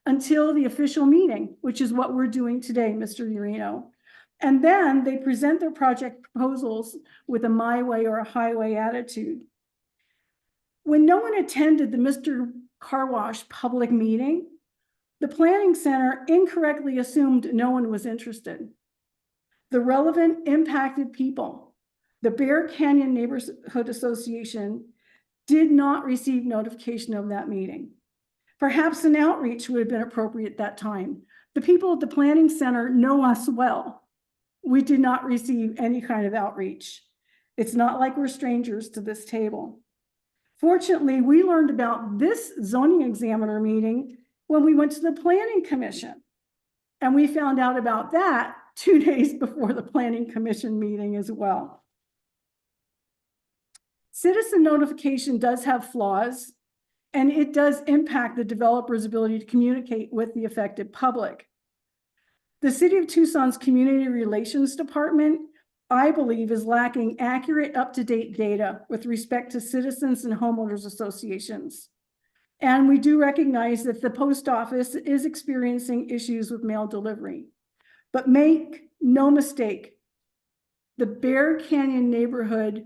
until the official meeting, which is what we're doing today, Mr. Urino. And then they present their project proposals with a my way or a highway attitude. When no one attended the Mr. Car Wash public meeting, the Planning Center incorrectly assumed no one was interested. The relevant impacted people, the Bear Canyon Neighborhood Association, did not receive notification of that meeting. Perhaps an outreach would have been appropriate at that time. The people at the Planning Center know us well. We did not receive any kind of outreach. It's not like we're strangers to this table. Fortunately, we learned about this zoning examiner meeting when we went to the Planning Commission. And we found out about that 2 days before the Planning Commission meeting as well. Citizen notification does have flaws, and it does impact the developer's ability to communicate with the affected public. The City of Tucson's Community Relations Department, I believe, is lacking accurate, up-to-date data with respect to citizens and homeowners associations. And we do recognize that the post office is experiencing issues with mail delivery. But make no mistake, the Bear Canyon neighborhood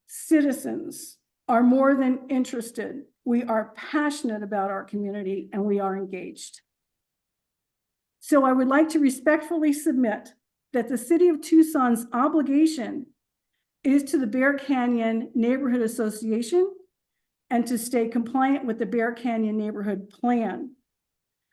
citizens are more than interested. We are passionate about our community and we are engaged. So I would like to respectfully submit that the City of Tucson's obligation is to the Bear Canyon Neighborhood Association and to stay compliant with the Bear Canyon Neighborhood Plan.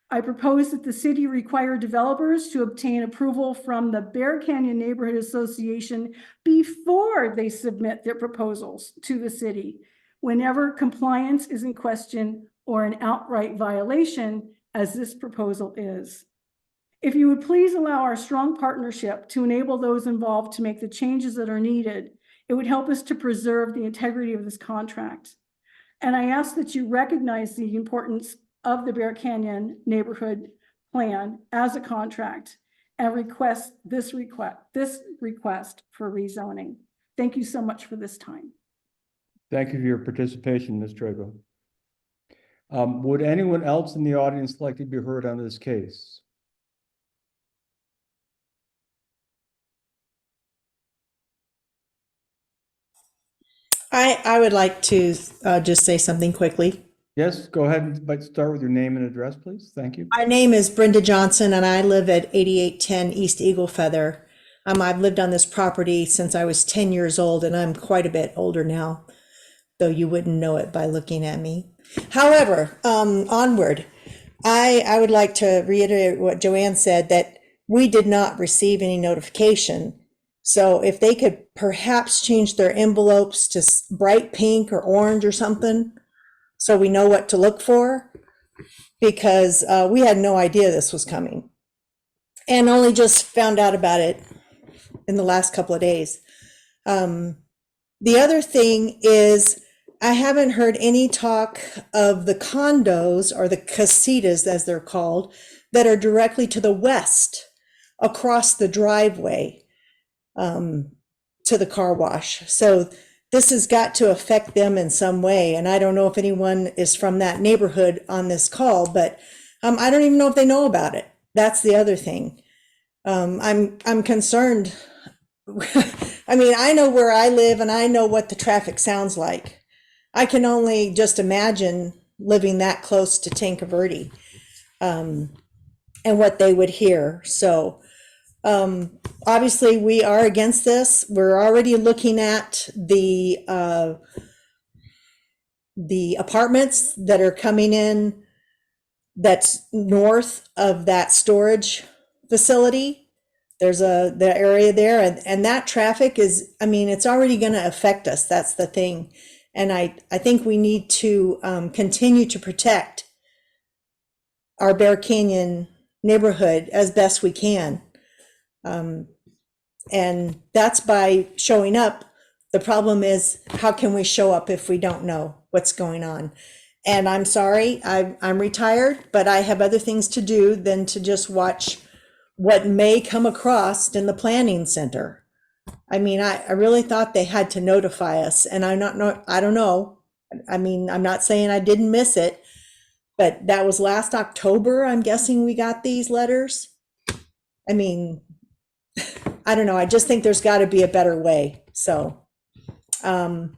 I propose that the city require developers to obtain approval from the Bear Canyon Neighborhood Association before they submit their proposals to the city, whenever compliance is in question or an outright violation, as this proposal is. If you would please allow our strong partnership to enable those involved to make the changes that are needed, it would help us to preserve the integrity of this contract. And I ask that you recognize the importance of the Bear Canyon Neighborhood Plan as a contract and request this request for rezoning. Thank you so much for this time. Thank you for your participation, Ms. Trego. Would anyone else in the audience like to be heard on this case? I would like to just say something quickly. Yes, go ahead, but start with your name and address, please. Thank you. My name is Brenda Johnson and I live at 8810 East Eagle Feather. I've lived on this property since I was 10 years old and I'm quite a bit older now, though you wouldn't know it by looking at me. However, onward, I would like to reiterate what Joanne said, that we did not receive any notification. So if they could perhaps change their envelopes to bright pink or orange or something, so we know what to look for, because we had no idea this was coming and only just found out about it in the last couple of days. The other thing is, I haven't heard any talk of the condos or the casitas, as they're called, that are directly to the west across the driveway to the car wash. So this has got to affect them in some way. And I don't know if anyone is from that neighborhood on this call, but I don't even know if they know about it. That's the other thing. I'm concerned. I mean, I know where I live and I know what the traffic sounds like. I can only just imagine living that close to Tanque Verde, and what they would hear. So obviously we are against this. We're already looking at the apartments that are coming in that's north of that storage facility. There's the area there, and that traffic is, I mean, it's already going to affect us. That's the thing. And I think we need to continue to protect our Bear Canyon neighborhood as best we can. And that's by showing up. The problem is, how can we show up if we don't know what's going on? And I'm sorry, I'm retired, but I have other things to do than to just watch what may come across in the planning center. I mean, I really thought they had to notify us, and I don't know. I mean, I'm not saying I didn't miss it, but that was last October, I'm guessing we got these letters. I mean, I don't know. I just think there's got to be a better way. So I'll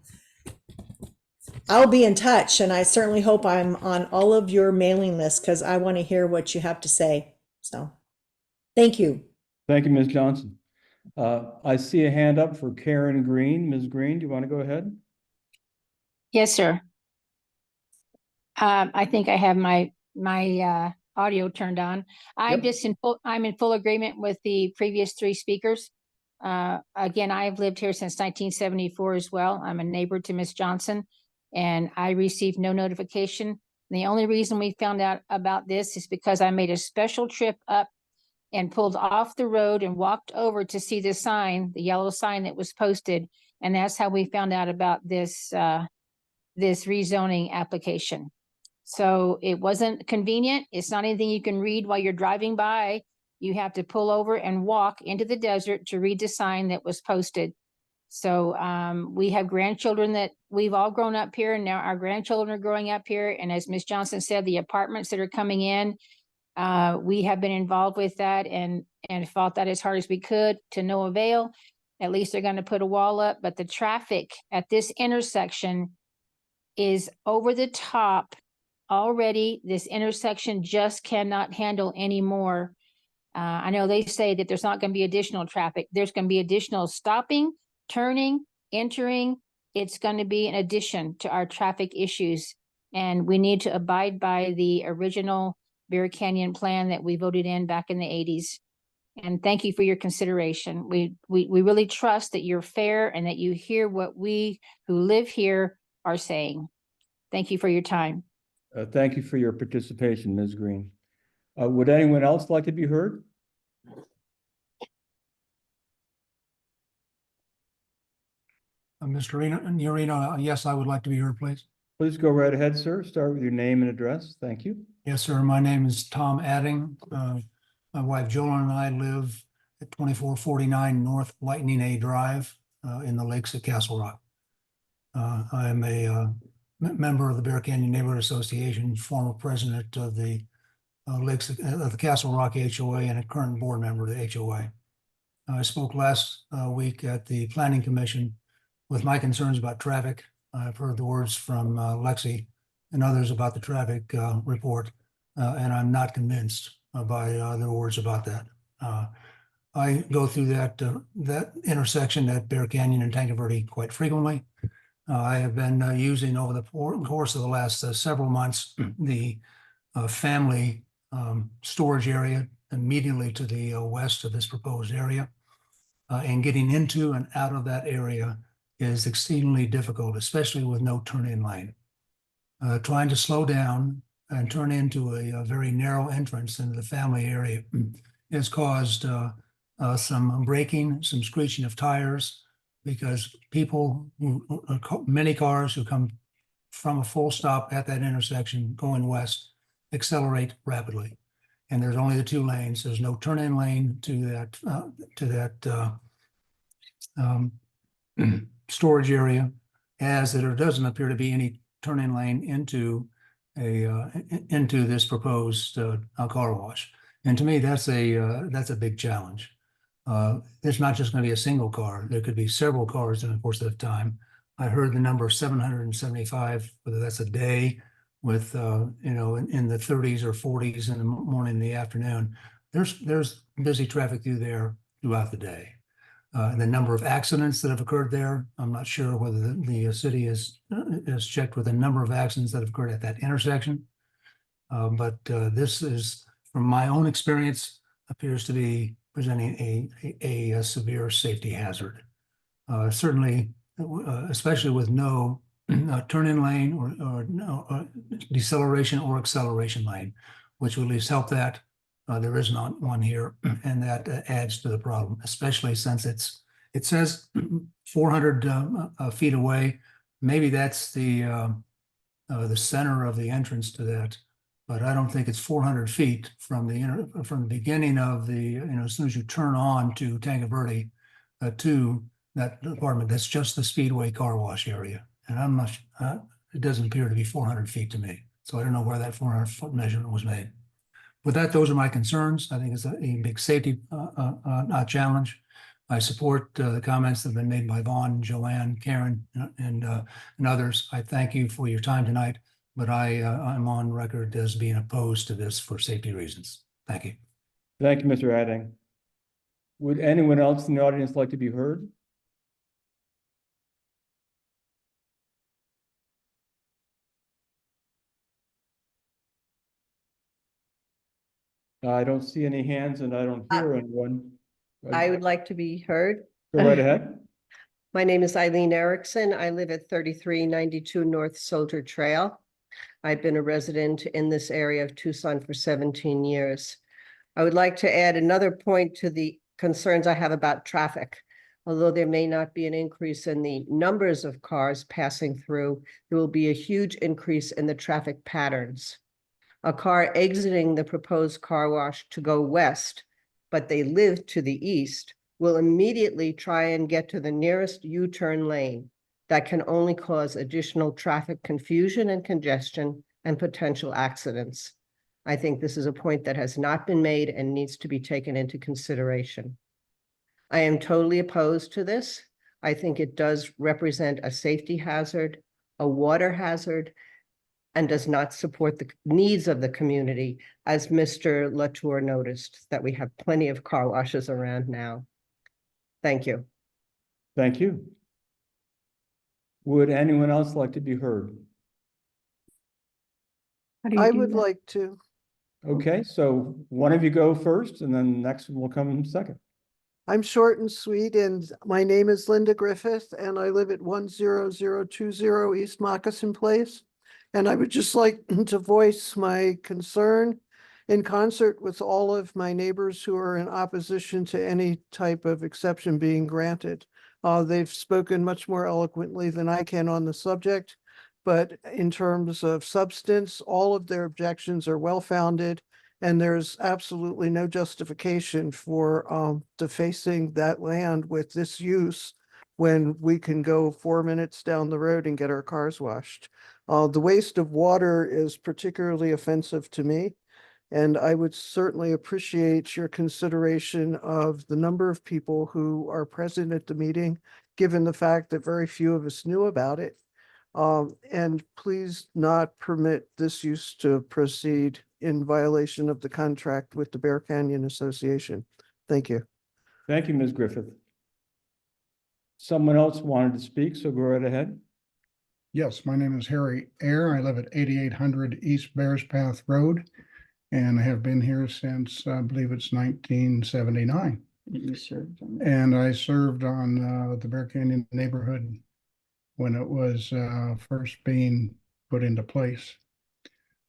be in touch, and I certainly hope I'm on all of your mailing lists, because I want to hear what you have to say. So thank you. Thank you, Ms. Johnson. I see a hand up for Karen Green. Ms. Green, do you want to go ahead? Yes, sir. I think I have my audio turned on. I'm Yep. just I'm in full agreement with the previous three speakers. Again, I've lived here since 1974 as well. I'm a neighbor to Ms. Johnson, and I received no notification. The only reason we found out about this is because I made a special trip up and pulled off the road and walked over to see the sign, the yellow sign that was posted. And that's how we found out about this rezoning application. So it wasn't convenient. It's not anything you can read while you're driving by. You have to pull over and walk into the desert to read the sign that was posted. So we have grandchildren that we've all grown up here, and now our grandchildren are growing up here. And as Ms. Johnson said, the apartments that are coming in, we have been involved with that and fought that as hard as we could, to no avail. At least they're going to put a wall up, but the traffic at this intersection is over the top already. This intersection just cannot handle anymore. I know they say that there's not going to be additional traffic. There's going to be additional stopping, turning, entering. It's going to be an addition to our traffic issues. And we need to abide by the original Bear Canyon plan that we voted in back in the 80s. And thank you for your consideration. We really trust that you're fair and that you hear what we who live here are saying. Thank you for your time. Thank you for your participation, Ms. Green. Would anyone else like to be heard? Mr. Ureno, yes, I would like to be heard, please. Please go right ahead, sir. Start with your name and address. Thank you. Yes, sir. My name is Tom Adding. My wife Joan and I live at 2449 North Lightning A Drive in the Lakes at Castle Rock. I am a member of the Bear Canyon Neighborhood Association, former president of the Lakes of the Castle Rock HOA, and a current board member of the HOA. I spoke last week at the Planning Commission with my concerns about traffic. I've heard the words from Lexi and others about the traffic report, and I'm not convinced by their words about that. I go through that intersection at Bear Canyon and Tanque Verde quite frequently. I have been using over the course of the last several months the family storage area immediately to the west of this proposed area. And getting into and out of that area is exceedingly difficult, especially with no turn-in lane. Trying to slow down and turn into a very narrow entrance into the family area has caused some braking, some screeching of tires, because people, many cars who come from a full stop at that intersection going west accelerate rapidly. And there's only the two lanes. There's no turn-in lane to that storage area, as there doesn't appear to be any turn-in lane into this proposed car wash. And to me, that's a big challenge. There's not just going to be a single car. There could be several cars in the course of time I heard the number 775, whether that's a day with, in the 30s or 40s in the morning and the afternoon. There's busy traffic through there throughout the day. And the number of accidents that have occurred there, I'm not sure whether the city has checked with the number of accidents that have occurred at that intersection. But this is, from my own experience, appears to be presenting a severe safety hazard. Certainly, especially with no turn-in lane or no deceleration or acceleration lane, which will at least help that. There is not one here, and that adds to the problem, especially since it says 400 feet away. Maybe that's the center of the entrance to that, but I don't think it's 400 feet from the beginning of the, as soon as you turn on to Tanque Verde to that apartment. That's just the Speedway car wash area, and I'm not. It doesn't appear to be 400 feet to me, so I don't know where that 400-foot measurement was made. With that, those are my concerns. I think it's a big safety challenge. I support the comments that have been made by Vaughn, Joanne, Karen, and others. I thank you for your time tonight, but I'm on record as being opposed to this for safety reasons. Thank you. Thank you, Mr. Adding. Would anyone else in the audience like to be heard? I don't see any hands and I don't hear anyone. I would like to be heard. Go right ahead. My name is Eileen Erickson. I live at 3392 North Soldier Trail. I've been a resident in this area of Tucson for 17 years. I would like to add another point to the concerns I have about traffic. Although there may not be an increase in the numbers of cars passing through, there will be a huge increase in the traffic patterns. A car exiting the proposed car wash to go west, but they live to the east, will immediately try and get to the nearest U-turn lane. That can only cause additional traffic confusion and congestion and potential accidents. I think this is a point that has not been made and needs to be taken into consideration. I am totally opposed to this. I think it does represent a safety hazard, a water hazard, and does not support the needs of the community, as Mr. Latour noticed, that we have plenty of car washes around now. Thank you. Thank you. Would anyone else like to be heard? How do you I do would that? like to. Okay, so one of you go first and then the next one will come second. I'm short and sweet, and my name is Linda Griffith, and I live at 10020 East Moccasin Place. And I would just like to voice my concern in concert with all of my neighbors who are in opposition to any type of exception being granted. They've spoken much more eloquently than I can on the subject, but in terms of substance, all of their objections are well-founded, and there's absolutely no justification for defacing that land with this use when we can go 4 minutes down the road and get our cars washed. The waste of water is particularly offensive to me, and I would certainly appreciate your consideration of the number of people who are present at the meeting, given the fact that very few of us knew about it. And please not permit this use to proceed in violation of the contract with the Bear Canyon Association. Thank you. Thank you, Ms. Griffith. Someone else wanted to speak, so go right ahead. Yes, my name is Harry Ayer. I live at 8800 East Bears Path Road, and I have been here since, I believe it's 1979. You served on And I served on the Bear Canyon neighborhood when it was first being put into place.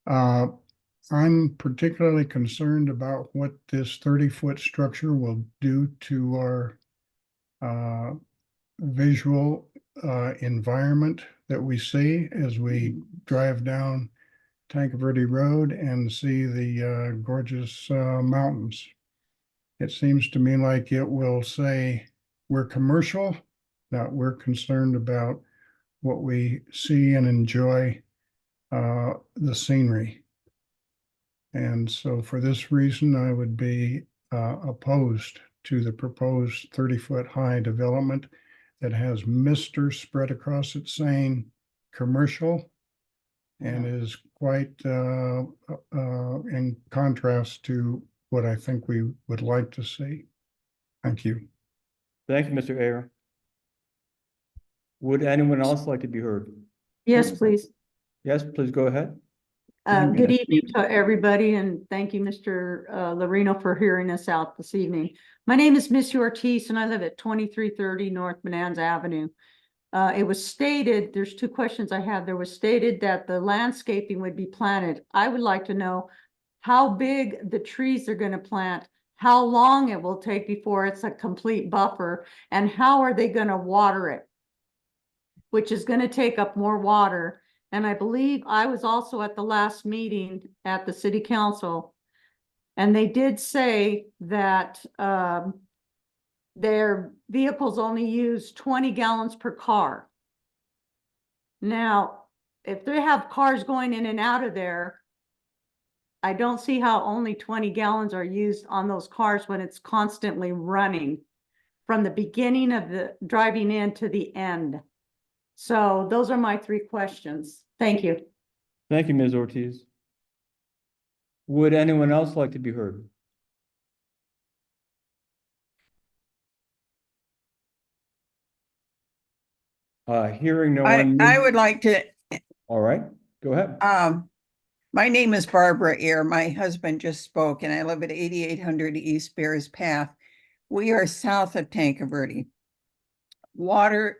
I'm particularly concerned about what this 30-foot structure will do to our visual environment that we see as we drive down Tanque Verde Road and see the gorgeous mountains. It seems to me like it will say we're commercial, that we're concerned about what we see and enjoy the scenery. And so for this reason, I would be opposed to the proposed 30-foot high development. that has Mr. spread across it saying commercial and is quite in contrast to what I think we would like to see. Thank you. Thank you, Mr. Ayer. Would anyone else like to be heard? Yes, please. Yes, please go ahead. Good evening to everybody, and thank you, Mr. Lorino, for hearing us out this evening. My name is Miss Ortiz, and I live at 2330 North Bonanza Avenue. It was stated, there's two questions I have. There was stated that the landscaping would be planted. I would like to know how big the trees are going to plant, how long it will take before it's a complete buffer, and how are they going to water it, which is going to take up more water. And I believe I was also at the last meeting at the city council, and they did say that their vehicles only use 20 gallons per car. Now, if they have cars going in and out of there, I don't see how only 20 gallons are used on those cars when it's constantly running from the beginning of the driving in to the end. So those are my three questions. Thank you. Thank you, Ms. Ortiz. Would anyone else like to be heard? Hearing no one. I would like to, All right, go ahead. my name is Barbara Ayer. My husband just spoke, and I live at 8800 East Bears Path. We are south of Tanque Verde. Water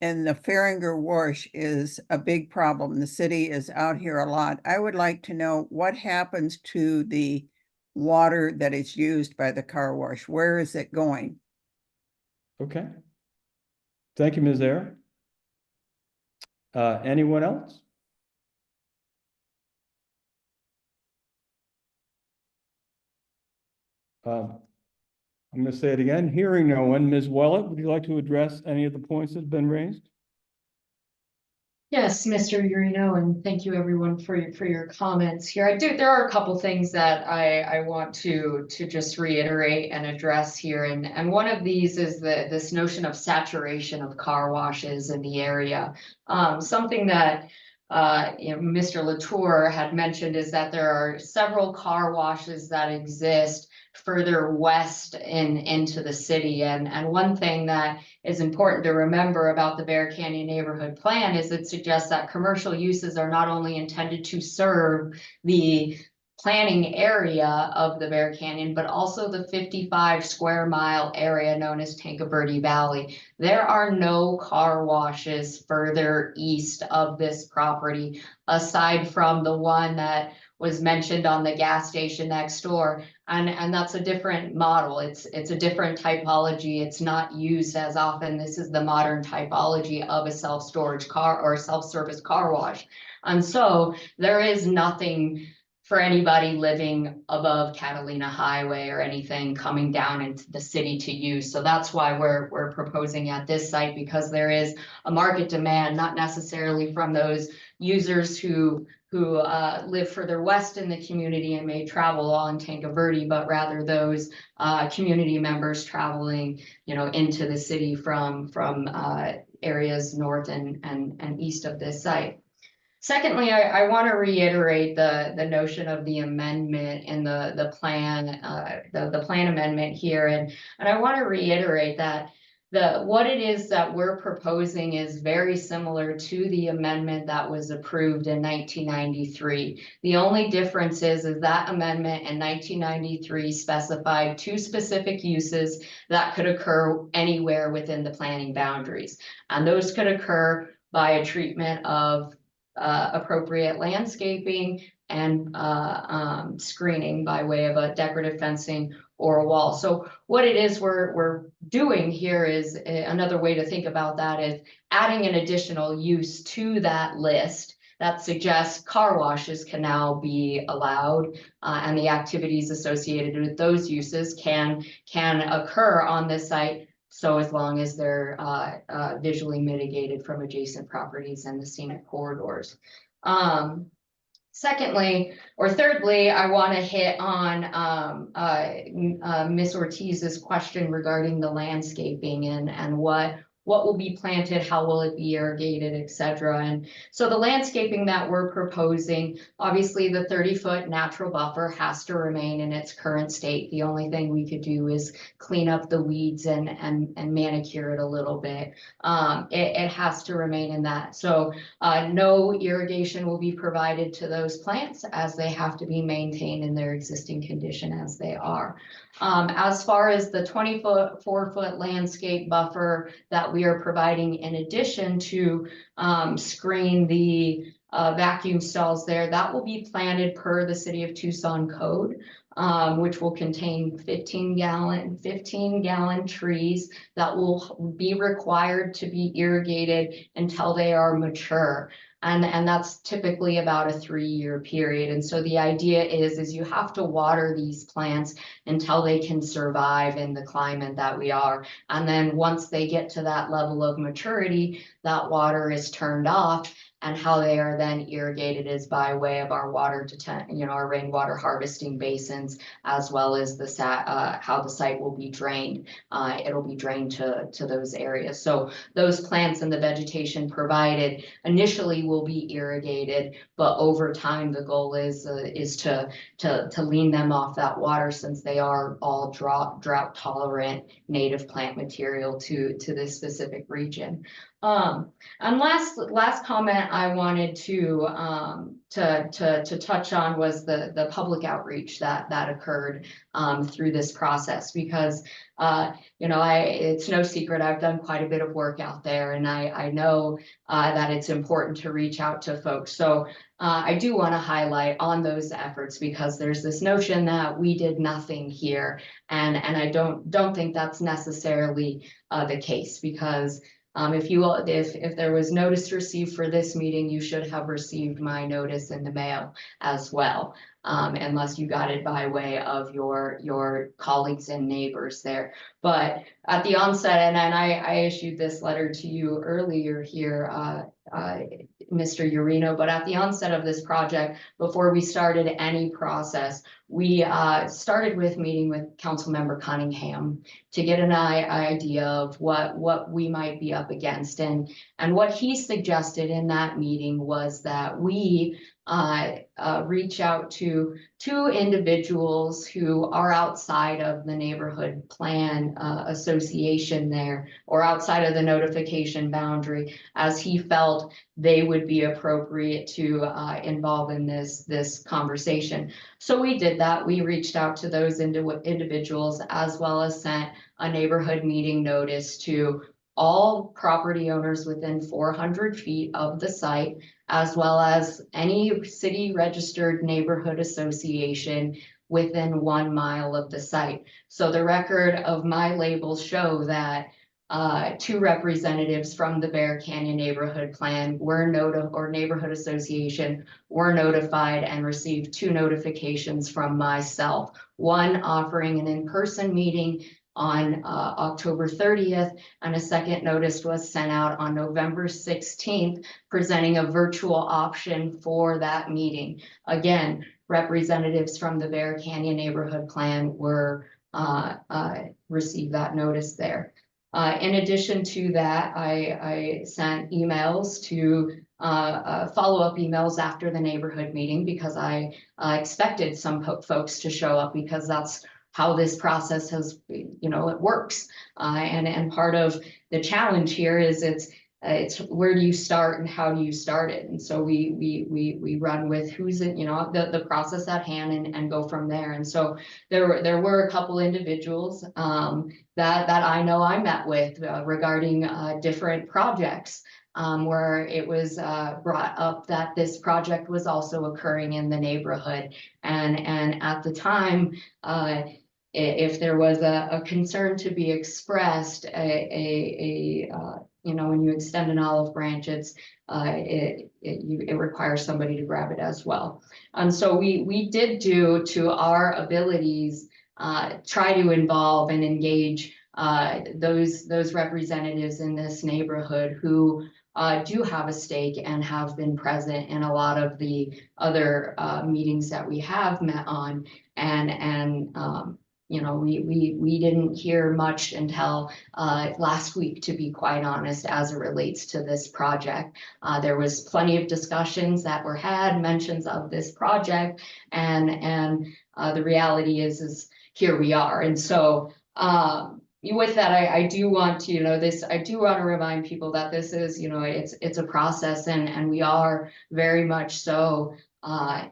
in the Farringer Wash is a big problem. The city is out here a lot. I would like to know what happens to the water that is used by the car wash. Where is it going? Okay. Thank you, Ms. Ayer. Anyone else? I'm going to say it again. Hearing no one, Ms. Willett, would you like to address any of the points that have been raised? Yes, Mr. Urino, and thank you everyone for your comments here. There are a couple things that I want to just reiterate and address here. And one of these is this notion of saturation of car washes in the area. Something that Mr. Latour had mentioned is that there are several car washes that exist further west into the city. And one thing that is important to remember about the Bear Canyon Neighborhood Plan is it suggests that commercial uses are not only intended to serve the planning area of the Bear Canyon, but also the 55 square mile area known as Tanque Verde Valley. There are no car washes further east of this property, aside from the one that was mentioned on the gas station next door. And that's a different model. It's a different typology. It's not used as often. This is the modern typology of a self-storage car or self-service car wash. And so there is nothing for anybody living above Catalina Highway or anything coming down into the city to use. So that's why we're proposing at this site, because there is a market demand, not necessarily from those users who live further west in the community and may travel on Tanque Verde, but rather those community members traveling, into the city from areas north and east of this site. Secondly, I want to reiterate the notion of the amendment in the plan, the plan amendment here, and I want to reiterate that what it is that we're proposing is very similar to the amendment that was approved in 1993. The only difference is that amendment in 1993 specified two specific uses that could occur anywhere within the planning boundaries, and those could occur by a treatment of appropriate landscaping and screening by way of a decorative fencing or a wall. So what it is we're doing here is another way to think about that is adding an additional use to that list that suggests car washes can now be allowed, and the activities associated with those uses can occur on this site, so as long as they're visually mitigated from adjacent properties and the scenic corridors. Secondly, or thirdly, I want to hit on Ms. Ortiz's question regarding the landscaping and what will be planted, how will it be irrigated, et cetera. And so the landscaping that we're proposing, obviously the 30-foot natural buffer has to remain in its current state. The only thing we could do is clean up the weeds and manicure it a little bit. It has to remain in that. So no irrigation will be provided to those plants as they have to be maintained in their existing condition as they are. As far as the 24-foot landscape buffer that we are providing in addition to screen the vacuum stalls there, that will be planted per the City of Tucson code, which will contain 15-gallon trees that will be required to be irrigated until they are mature. And that's typically about a 3-year period. And so the idea is you have to water these plants until they can survive in the climate that we are. And then once they get to that level of maturity, that water is turned off. And how they are then irrigated is by way of our our rainwater harvesting basins, as well as how the site will be drained. It'll be drained to those areas. So those plants and the vegetation provided initially will be irrigated, but over time the goal is to lean them off that water, since they are all drought tolerant native plant material to this specific region. And last comment I wanted to touch on was the public outreach that occurred through this process, because it's no secret I've done quite a bit of work out there, and I know that it's important to reach out to folks. So I do want to highlight on those efforts, because there's this notion that we did nothing here, and I don't think that's necessarily the case, because if there was notice received for this meeting, you should have received my notice in the mail as well, unless you got it by way of your colleagues and neighbors there. But at the onset, and I issued this letter to you earlier here, Mr. Urino, but at the onset of this project, before we started any process, we started with meeting with Councilmember Cunningham to get an idea of what we might be up against. And what he suggested in that meeting was that we reach out to 2 individuals who are outside of the neighborhood plan association there, or outside of the notification boundary, as he felt they would be appropriate to involve in this conversation. So we did that. We reached out to those individuals, as well as sent a neighborhood meeting notice to all property owners within 400 feet of the site, as well as any city registered neighborhood association within 1 mile of the site. So the record of my labels show that 2 representatives from the Bear Canyon Neighborhood Plan or Neighborhood Association were notified and received 2 notifications from myself. One offering an in-person meeting on October 30th, and a second notice was sent out on November 16th, presenting a virtual option for that meeting. Again, representatives from the Bear Canyon Neighborhood Plan were received that notice there. In addition to that, I sent emails to follow-up emails after the neighborhood meeting, because I expected some folks to show up, because that's how this process has, it works. And part of the challenge here is it's where do you start and how do you start it? And so we run with who's in, the process at hand and go from there. And so there were a couple individuals that I know I met with regarding different projects. Where it was brought up that this project was also occurring in the neighborhood. And at the time, if there was a concern to be expressed, when you extend an olive branch, it requires somebody to grab it as well. And so we did do to our abilities, try to involve and engage those representatives in this neighborhood who do have a stake and have been present in a lot of the other meetings that we have met on. And you know, we didn't hear much until last week, to be quite honest, as it relates to this project. There was plenty of discussions that were had, mentions of this project, and the reality is here we are. And so with that, I do want to, I do want to remind people that this is, it's a process, and we are very much so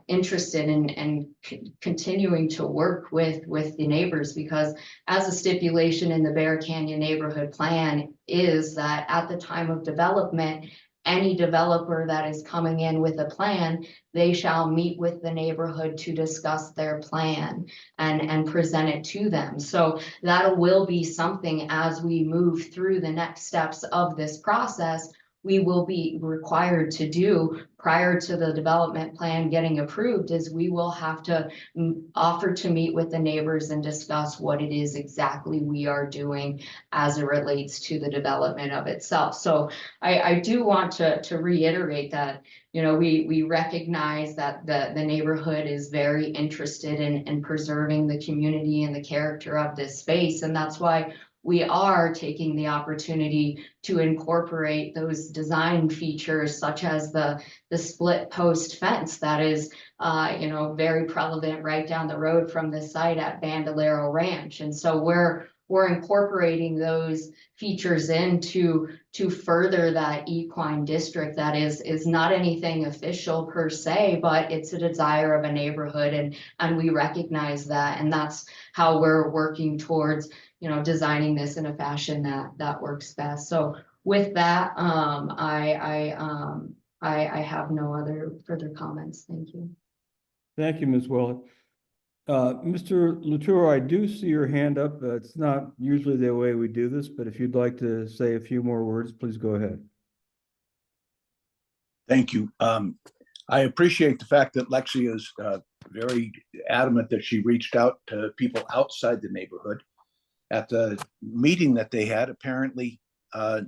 interested in continuing to work with the neighbors, because as a stipulation in the Bear Canyon Neighborhood Plan is that at the time of development, any developer that is coming in with a plan, they shall meet with the neighborhood to discuss their plan and present it to them. So that will be something as we move through the next steps of this process, we will be required to do prior to the development plan getting approved, is we will have to offer to meet with the neighbors and discuss what it is exactly we are doing as it relates to the development of itself. So I do want to reiterate that, we recognize that the neighborhood is very interested in preserving the community and the character of this space. And that's why we are taking the opportunity to incorporate those design features, such as the split post fence that is, very prevalent right down the road from the site at Bandolero Ranch. And so we're incorporating those features to further that equine district that is not anything official per se, but it's a desire of a neighborhood, and we recognize that, and that's how we're working towards designing this in a fashion that works best. So with that, I have no other further comments. Thank you. Thank you, Ms. Willett. Mr. Latour, I do see your hand up. It's not usually the way we do this, but if you'd like to say a few more words, please go ahead. Thank you. I appreciate the fact that Lexi is very adamant that she reached out to people outside the neighborhood. At the meeting that they had, apparently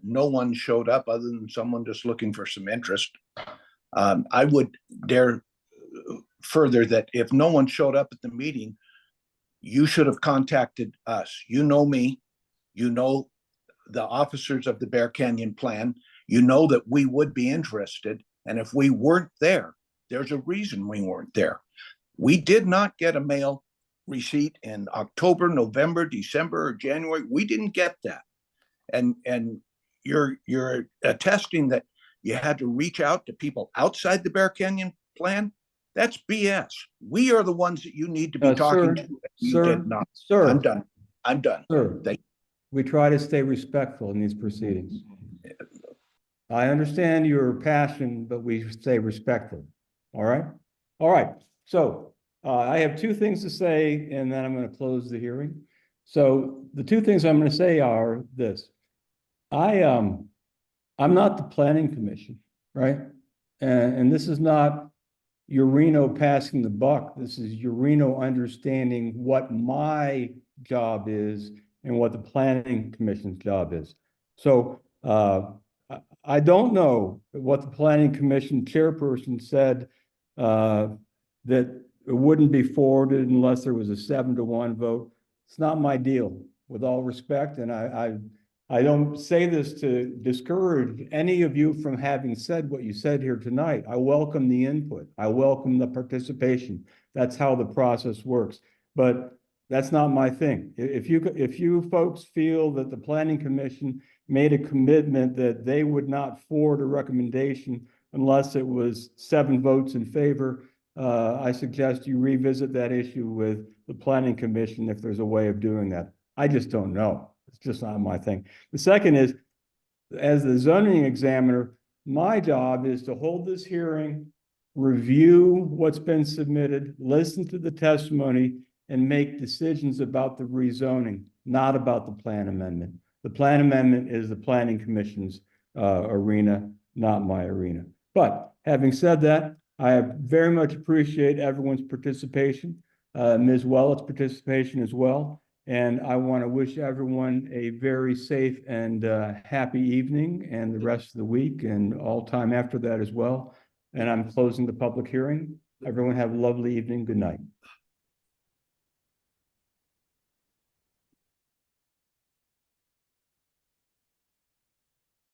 no one showed up other than someone just looking for some interest. I would dare further that if no one showed up at the meeting, you should have contacted us. You know me, you know the officers of the Bear Canyon Plan, you know that we would be interested. And if we weren't there, there's a reason we weren't there. We did not get a mail receipt in October, November, December, or January. We didn't get that. And you're attesting that you had to reach out to people outside the Bear Canyon Plan. That's BS. We are the ones that you need to be talking to. You did not. Sir, I'm done. I'm done. Sir, we try to stay respectful in these proceedings. I understand your passion, but we stay respectful. All right? All right. So I have two things to say, and then I'm going to close the hearing. So the two things I'm going to say are this. I'm not the Planning Commission, right? And this is not Ureno passing the buck. This is Ureno understanding what my job is and what the Planning Commission's job is. So I don't know what the Planning Commission chairperson said, that it wouldn't be forwarded unless there was a 7-to-1 vote. It's not my deal, with all respect. And I don't say this to discourage any of you from having said what you said here tonight. I welcome the input. I welcome the participation. That's how the process works. But that's not my thing. If you folks feel that the Planning Commission made a commitment that they would not forward a recommendation unless it was 7 votes in favor, I suggest you revisit that issue with the Planning Commission if there's a way of doing that. I just don't know. It's just not my thing. The second is, as the zoning examiner, my job is to hold this hearing, review what's been submitted, listen to the testimony, and make decisions about the rezoning, not about the plan amendment. The plan amendment is the Planning Commission's arena, not my arena. But having said that, I very much appreciate everyone's participation, Ms. Wellett's participation as well. And I want to wish everyone a very safe and happy evening and the rest of the week and all time after that as well. And I'm closing the public hearing. Everyone have a lovely evening. Good night.